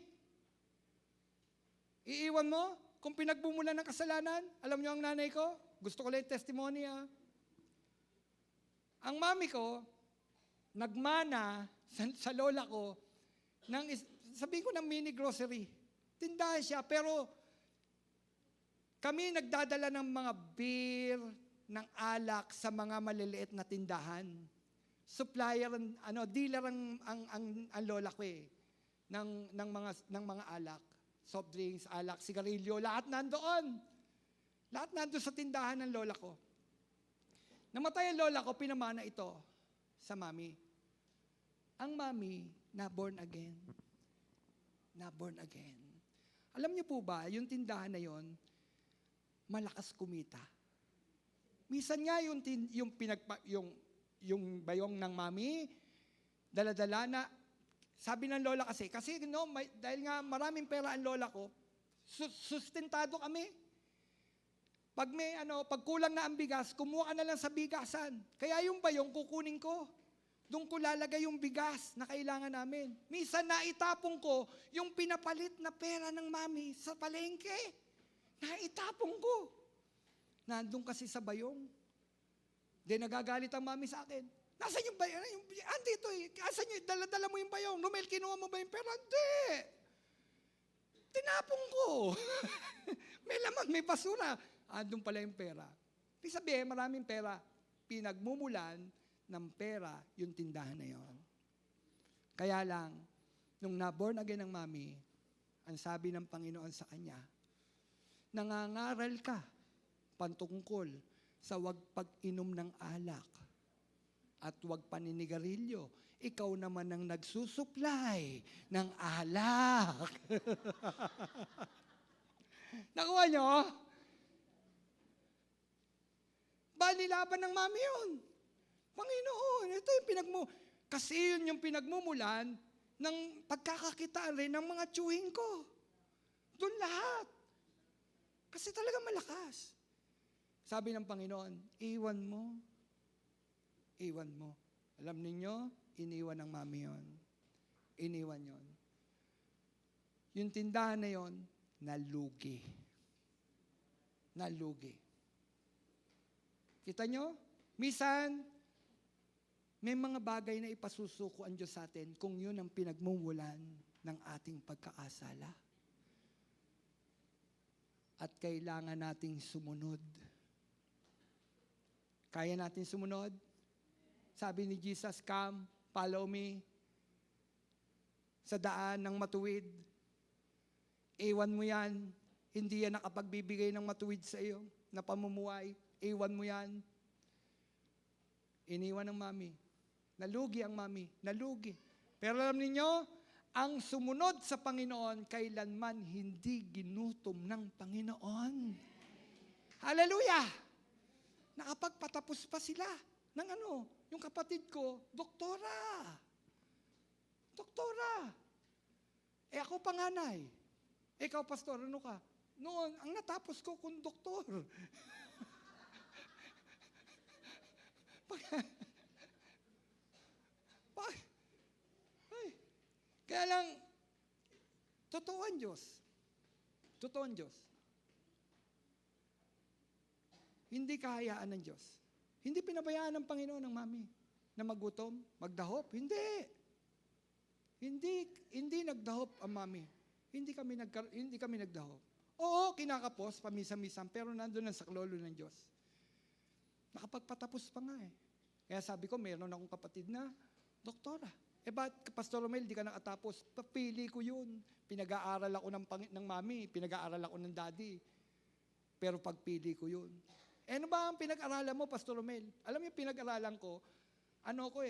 Iiwan mo kung pinagmumulan ng kasalanan. Alam niyo ang nanay ko? Gusto ko lang yung testimony. Ang mami ko, nagmana sa lola ko, sabihin ko ng mini grocery. Tindahan siya, pero kami nagdadala ng mga beer, ng alak sa mga maliliit na tindahan. Supplier, dealer ang lola ko ng mga alak. Soft drinks, alak, sigarilyo, lahat nandoon. Lahat nandoon sa tindahan ng lola ko. Namatay ang lola ko, pinamana ito sa mami. Ang mami, na born again. Na born again. Alam niyo po ba, yung tindahan na yon, malakas kumita. Minsan nga yung bayong ng mami, dala-dala na, sabi ng lola kasi dahil nga maraming pera ang lola ko, sustentado kami. Pag kulang na ang bigas, kumuha ka na lang sa bigasan. Kaya yung bayong kukunin ko. Doon ko lalagay yung bigas na kailangan namin. Minsan naitapong ko yung pinapalit na pera ng mami sa palengke. Naitapong ko. Nandun kasi sa bayong. Then nagagalit ang mami sa akin. Nasaan yung bayong? Andito Asan yung dala-dala mo yung bayong? Romel, kinuha mo ba yung pera? Hindi. Tinapong ko. May laman, may basura. Andun pala yung pera. Ibig sabihin, maraming pera. Pinagmumulan ng pera yung tindahan na yon. Kaya lang, nung na-born again ng mami, ang sabi ng Panginoon sa kanya, nangangaral ka pantungkol sa wag pag-inom ng alak at huwag paninigarilyo. Ikaw naman ang nagsusupply ng alak. Nakuha nyo? Nilaban ng mami yun. Panginoon, ito yung kasi yun yung pinagmumulan ng pagkakakitaan rin ng mga tiyuhin ko. Doon lahat. Kasi talaga malakas. Sabi ng Panginoon, iwan mo. Iwan mo. Alam ninyo, iniwan ng mami yon. Iniwan yon. Yung tindahan na yon, nalugi. Nalugi. Kita nyo? Minsan, may mga bagay na ipasusuko ang Diyos sa atin kung yun ang pinagmumulan ng ating pagkakasala. At kailangan nating sumunod. Kaya natin sumunod? Sabi ni Jesus, come, follow me. Sa daan ng matuwid. Iwan mo yan. Hindi yan nakapagbibigay ng matuwid sa iyo na pamumuhay. Iwan mo yan. Iniwan ng mami. Nalugi ang mami. Nalugi. Pero alam niyo, ang sumunod sa Panginoon, kailanman hindi ginutom ng Panginoon. Hallelujah! Nakapagpatapos pa sila ng yung kapatid ko, doktora. Doktora. Ako panganay. Ikaw, pastor, ano ka? Noon, ang natapos ko kung doktor. Kaya lang, totoo ang Diyos. Totoo ang Diyos. Hindi kahayaan ng Diyos. Hindi pinabayaan ng Panginoon ng mami na magutom, magdahop. Hindi. Hindi nagdahop ang mami. Hindi kami nagdahop. Oo, kinakapos, pamisa-misam, pero nandun ang saklolo ng Diyos. Nakapagpatapos pa nga eh. Kaya sabi ko, meron akong kapatid na doktora. Ba't, Pastor Romel, di ka nakatapos? Papili ko yun. Pinag-aaral ako ng mami, pinag-aaral ako ng daddy. Pero pagpili ko yun. Ano ba ang pinag-aralan mo, Pastor Romel? Alam niyo, pinag-aralan ko,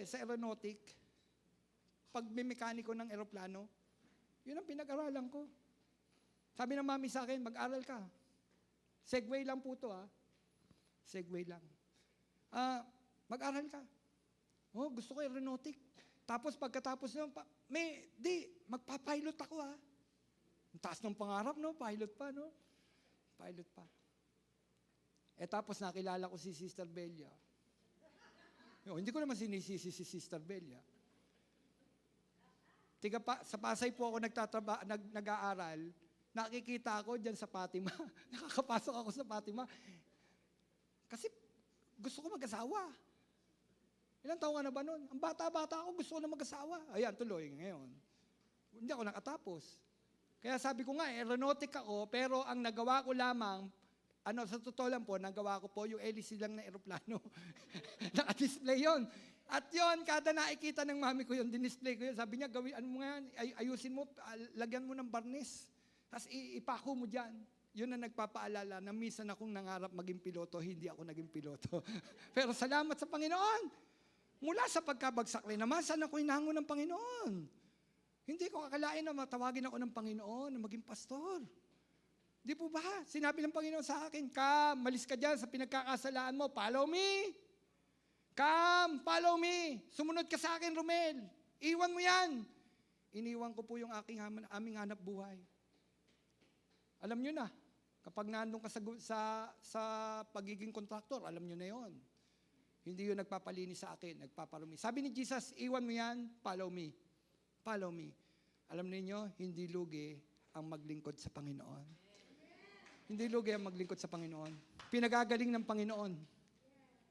sa aeronautic, pag-mekaniko ng eroplano, yun ang pinag-aralan ko. Sabi ng mami sa akin, mag-aral ka. Segway lang po to, Segway lang. Mag-aral ka. Gusto ko aeronautic. Tapos pagkatapos nun, magpa-pilot ako Ang taas ng pangarap, no? Pilot pa, no? Pilot pa. Tapos nakilala ko si Sister Belia. Hindi ko naman sinisisi si Sister Belia. Sa Pasay po ako nag-aaral, nakikita ako dyan sa Fatima. Nakakapasok ako sa Fatima. Kasi gusto ko mag-asawa. Ilang taon ka na ba nun? Ang bata-bata ako, gusto ko na mag-asawa. Ayan, tuloy ngayon. Hindi ako nakatapos. Kaya sabi ko nga, aeronautic ako, pero ang nagawa ko lamang, sa totoo lang po, nagawa ko po yung hélice lang na aeroplano. Naka-display yon. At yon, kada nakikita ng mami ko yun, dinisplay ko yun. Sabi niya, mo nga yan, ayusin mo, lagyan mo ng barnis. Tapos ipako mo dyan. Yun ang nagpapaalala na minsan akong nangarap maging piloto, hindi ako naging piloto. Pero salamat sa Panginoon. Mula sa pagkabagsak rin naman, saan ako hinango ng Panginoon? Hindi ko kakalain na matawagin ako ng Panginoon na maging pastor. Di po ba? Sinabi ng Panginoon sa akin, come, malis ka dyan sa pinagkakasalaan mo, follow me. Come, follow me. Sumunod ka sa akin, Romel. Iwan mo yan. Iniwan ko po yung aming hanap buhay. Alam nyo na, kapag nandun ka sa pagiging kontraktor, alam nyo na yon. Hindi yun nagpapalinis sa akin, nagpaparumi. Sabi ni Jesus, iwan mo yan, follow me. Follow me. Alam niyo, hindi lugi ang maglingkod sa Panginoon. Hindi lugi ang maglingkod sa Panginoon. Pinagagaling ng Panginoon.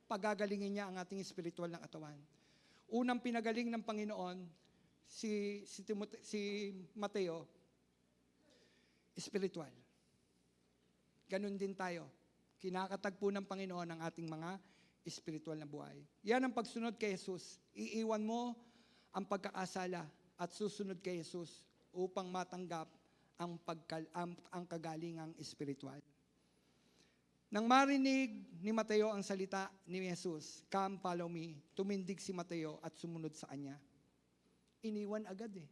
Pagagalingin niya ang ating espiritual na katawan. Unang pinagaling ng Panginoon, si Mateo, espiritual. Ganun din tayo. Kinakatagpo ng Panginoon ang ating mga espiritual na buhay. Yan ang pagsunod kay Jesus. Iiwan mo ang pagkakasala at susunod kay Jesus upang matanggap ang kagalingang espiritual. Nang marinig ni Mateo ang salita ni Jesus, "Come, follow me," tumindig si Mateo at sumunod sa kanya. Iniwan agad eh.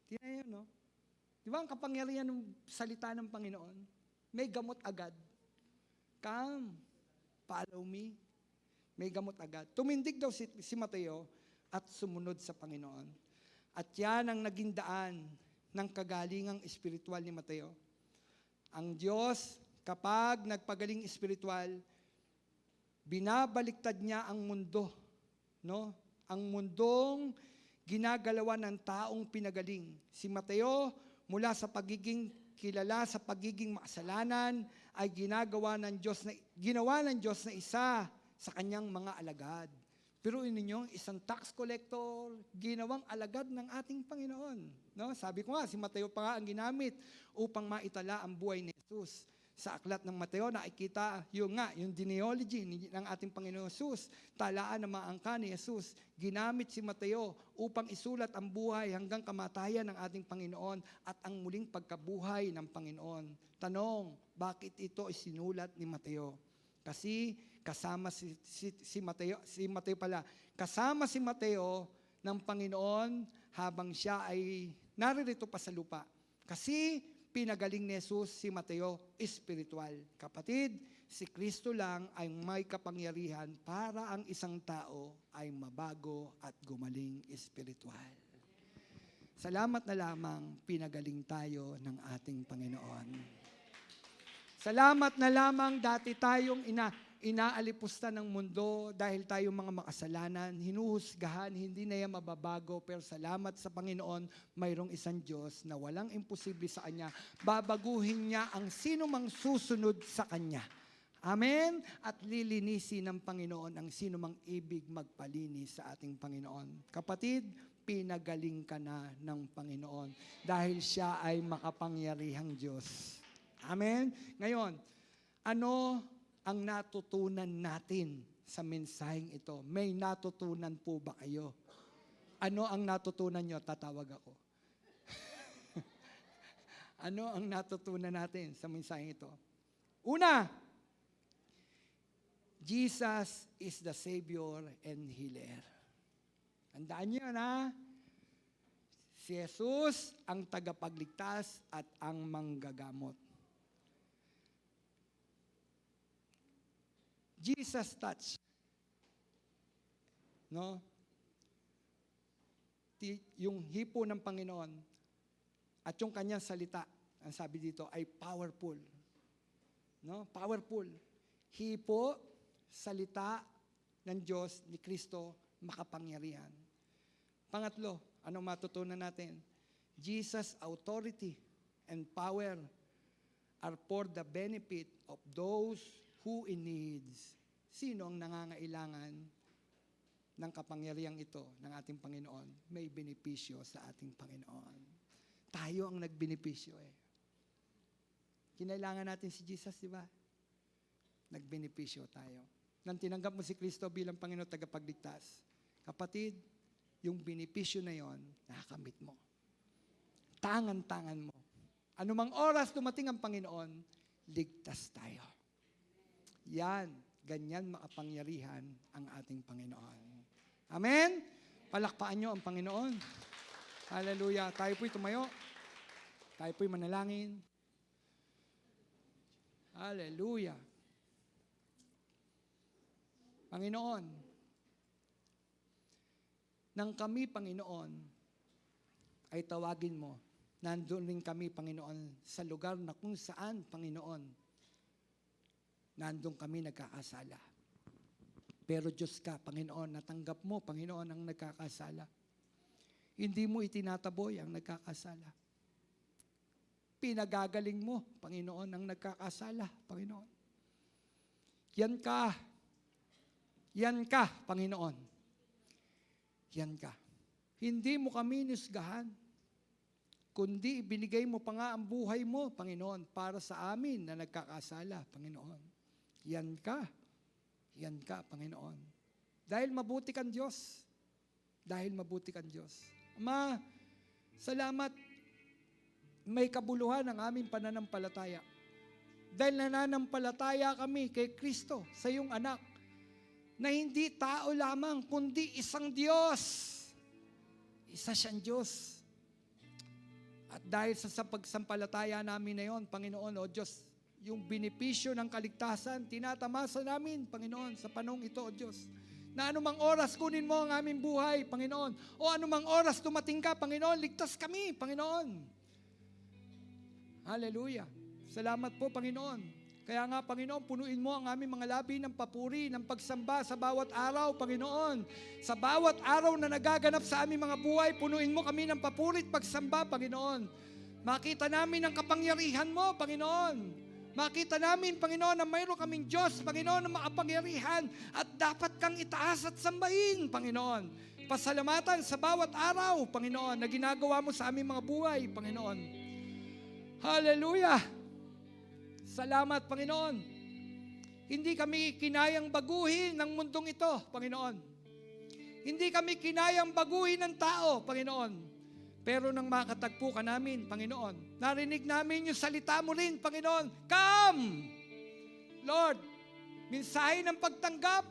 Tingnan yun, no? Di ba ang kapangyarihan ng salita ng Panginoon? May gamot agad. "Come, follow me." May gamot agad. Tumindig daw si Mateo at sumunod sa Panginoon. At yan ang naging daan ng kagalingang espiritual ni Mateo. Ang Diyos, kapag nagpagaling espiritual, binabaliktad niya ang mundo, no? Ang mundong ginagalawan ng taong pinagaling. Si Mateo, mula sa pagiging kilala sa pagiging makasalanan, ay ginawa ng Diyos na isa sa kanyang mga alagad. Pero ninyo, isang tax collector, ginawang alagad ng ating Panginoon. No? Sabi ko nga, si Mateo pa nga ang ginamit upang maitala ang buhay ni Jesus. Sa aklat ng Mateo, nakikita yung genealogy ng ating Panginoon Jesus. Talaan ng mga angka ni Jesus. Ginamit si Mateo upang isulat ang buhay hanggang kamatayan ng ating Panginoon at ang muling pagkabuhay ng Panginoon. Tanong, bakit ito isinulat ni Mateo? Kasi kasama si Mateo ng Panginoon habang siya ay naririto pa sa lupa. Kasi pinagaling ni Jesus si Mateo espiritual. Kapatid, si Kristo lang ay may kapangyarihan para ang isang tao ay mabago at gumaling espiritual. Salamat na lamang pinagaling tayo ng ating Panginoon. Salamat na lamang dati tayong inaalipusta ng mundo dahil tayo mga makasalanan, hinuhusgahan, hindi na yan mababago, pero salamat sa Panginoon, mayroong isang Diyos na walang imposible sa Kanya. Babaguhin niya ang sino mang susunod sa Kanya. Amen? At lilinisin ng Panginoon ang sino mang ibig magpalinis sa ating Panginoon. Kapatid, pinagaling ka na ng Panginoon dahil siya ay makapangyarihang Diyos. Amen? Ngayon, ano ang natutunan natin sa mensaheng ito? May natutunan po ba kayo? Ano ang natutunan nyo? Tatawag ako. Ano ang natutunan natin sa mensaheng ito? Una, Jesus is the Savior and Healer. Tandaan niyo na, si Jesus ang tagapagligtas at ang manggagamot. Jesus touch. No? Yung hipo ng Panginoon at yung kanyang salita, ang sabi dito, ay powerful. No? Powerful. Hipo, salita ng Diyos, ni Kristo, makapangyarihan. Pangatlo, anong matutunan natin? Jesus' authority and power are for the benefit of those who in needs. Sino ang nangangailangan ng kapangyarihang ito ng ating Panginoon? May benepisyo sa ating Panginoon. Tayo ang nagbenepisyo eh. Kinailangan natin si Jesus, di ba? Nagbenepisyo tayo. Nang tinanggap mo si Kristo bilang Panginoon tagapagligtas, kapatid, yung benepisyo na yon, nakakamit mo. Tangan-tangan mo. Anumang oras dumating ang Panginoon, ligtas tayo. Yan, ganyan makapangyarihan ang ating Panginoon. Amen? Palakpakan nyo ang Panginoon. Hallelujah. Tayo po'y tumayo. Tayo po'y manalangin. Hallelujah. Panginoon, nang kami, Panginoon, ay tawagin mo, nandun rin kami, Panginoon, sa lugar na kung saan, Panginoon, nandun kami nagkakasala. Pero Diyos ka, Panginoon, natanggap mo, Panginoon, ang nagkakasala. Hindi mo itinataboy ang nagkakasala. Pinagagaling mo, Panginoon, ang nagkakasala, Panginoon. Yan ka, Panginoon. Yan ka. Hindi mo kami nusgahan, kundi ibinigay mo pa nga ang buhay mo, Panginoon, para sa amin na nagkakasala, Panginoon. Yan ka, Panginoon. Dahil mabuti kang Diyos. Ama, salamat, may kabuluhan ang aming pananampalataya. dahil nananampalataya kami kay Kristo sa iyong anak, na hindi tao lamang, kundi isang Diyos. Isa siyang Diyos. At dahil sa pagsampalataya namin na yon, Panginoon, O Diyos, yung benepisyo ng kaligtasan, tinatamasa namin, Panginoon, sa panahong ito, O Diyos. Na anumang oras kunin mo ang aming buhay, Panginoon. O anumang oras dumating ka, Panginoon, ligtas kami, Panginoon. Hallelujah. Salamat po, Panginoon. Kaya nga, Panginoon, punuin mo ang aming mga labi ng papuri, ng pagsamba sa bawat araw, Panginoon. Sa bawat araw na nagaganap sa aming mga buhay, punuin mo kami ng papuri at pagsamba, Panginoon. Makita namin ang kapangyarihan mo, Panginoon. Makita namin, Panginoon, na mayroon kaming Diyos, Panginoon, na makapangyarihan at dapat kang itaas at sambahin, Panginoon. Pasalamatan sa bawat araw, Panginoon, na ginagawa mo sa aming mga buhay, Panginoon. Hallelujah! Salamat, Panginoon. Hindi kami kinayang baguhin ng mundong ito, Panginoon. Hindi kami kinayang baguhin ng tao, Panginoon. Pero nang makatagpo ka namin, Panginoon, narinig namin yung salita mo rin, Panginoon. Come! Lord, mensahe ng pagtanggap.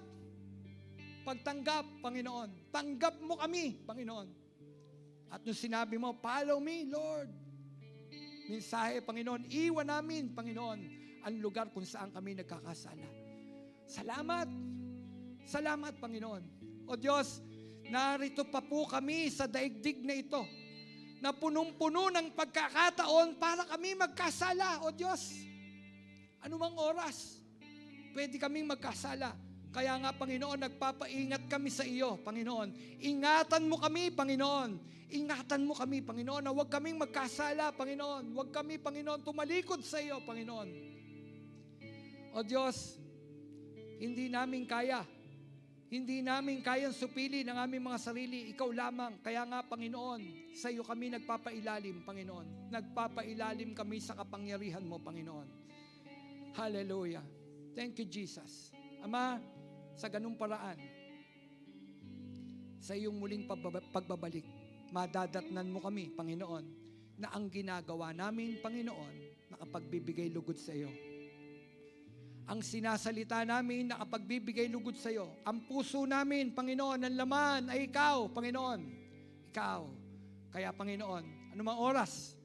Pagtanggap, Panginoon. Tanggap mo kami, Panginoon. At nung sinabi mo, follow me, Lord. Mensahe, Panginoon, iwan namin, Panginoon, ang lugar kung saan kami nagkakasala. Salamat. Salamat, Panginoon. O Diyos, narito pa po kami sa daigdig na ito, na punong-puno ng pagkakataon para kami magkasala, O Diyos. Anumang oras, pwede kaming magkasala. Kaya nga, Panginoon, nagpapaingat kami sa iyo, Panginoon. Ingatan mo kami, Panginoon. Ingatan mo kami, Panginoon, na huwag kaming magkasala, Panginoon. Huwag kami, Panginoon, tumalikod sa iyo, Panginoon. O Diyos, hindi namin kaya. Hindi namin kayang supili ng aming mga sarili. Ikaw lamang. Kaya nga, Panginoon, sa iyo kami nagpapailalim, Panginoon. Nagpapailalim kami sa kapangyarihan mo, Panginoon. Hallelujah. Thank you, Jesus. Ama, sa ganung paraan, sa iyong muling pagbabalik, madadatnan mo kami, Panginoon, na ang ginagawa namin, Panginoon, nakapagbibigay lugod sa iyo. Ang sinasalita namin, nakapagbibigay lugod sa iyo. Ang puso namin, Panginoon, ang laman ay ikaw, Panginoon. Ikaw. Kaya, Panginoon, anumang oras,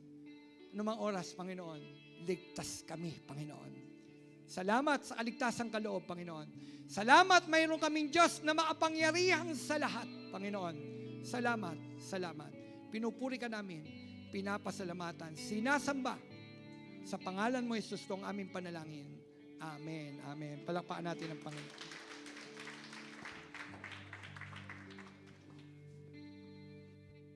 Panginoon, ligtas kami, Panginoon. Salamat sa kaligtasang kaloob, Panginoon. Salamat, mayroon kaming Diyos na makapangyarihan sa lahat, Panginoon. Salamat, salamat. Pinupuri ka namin, pinapasalamatan, sinasamba. Sa pangalan mo, Jesus, ang aming panalangin. Amen, amen. Palakpakan natin ang Panginoon.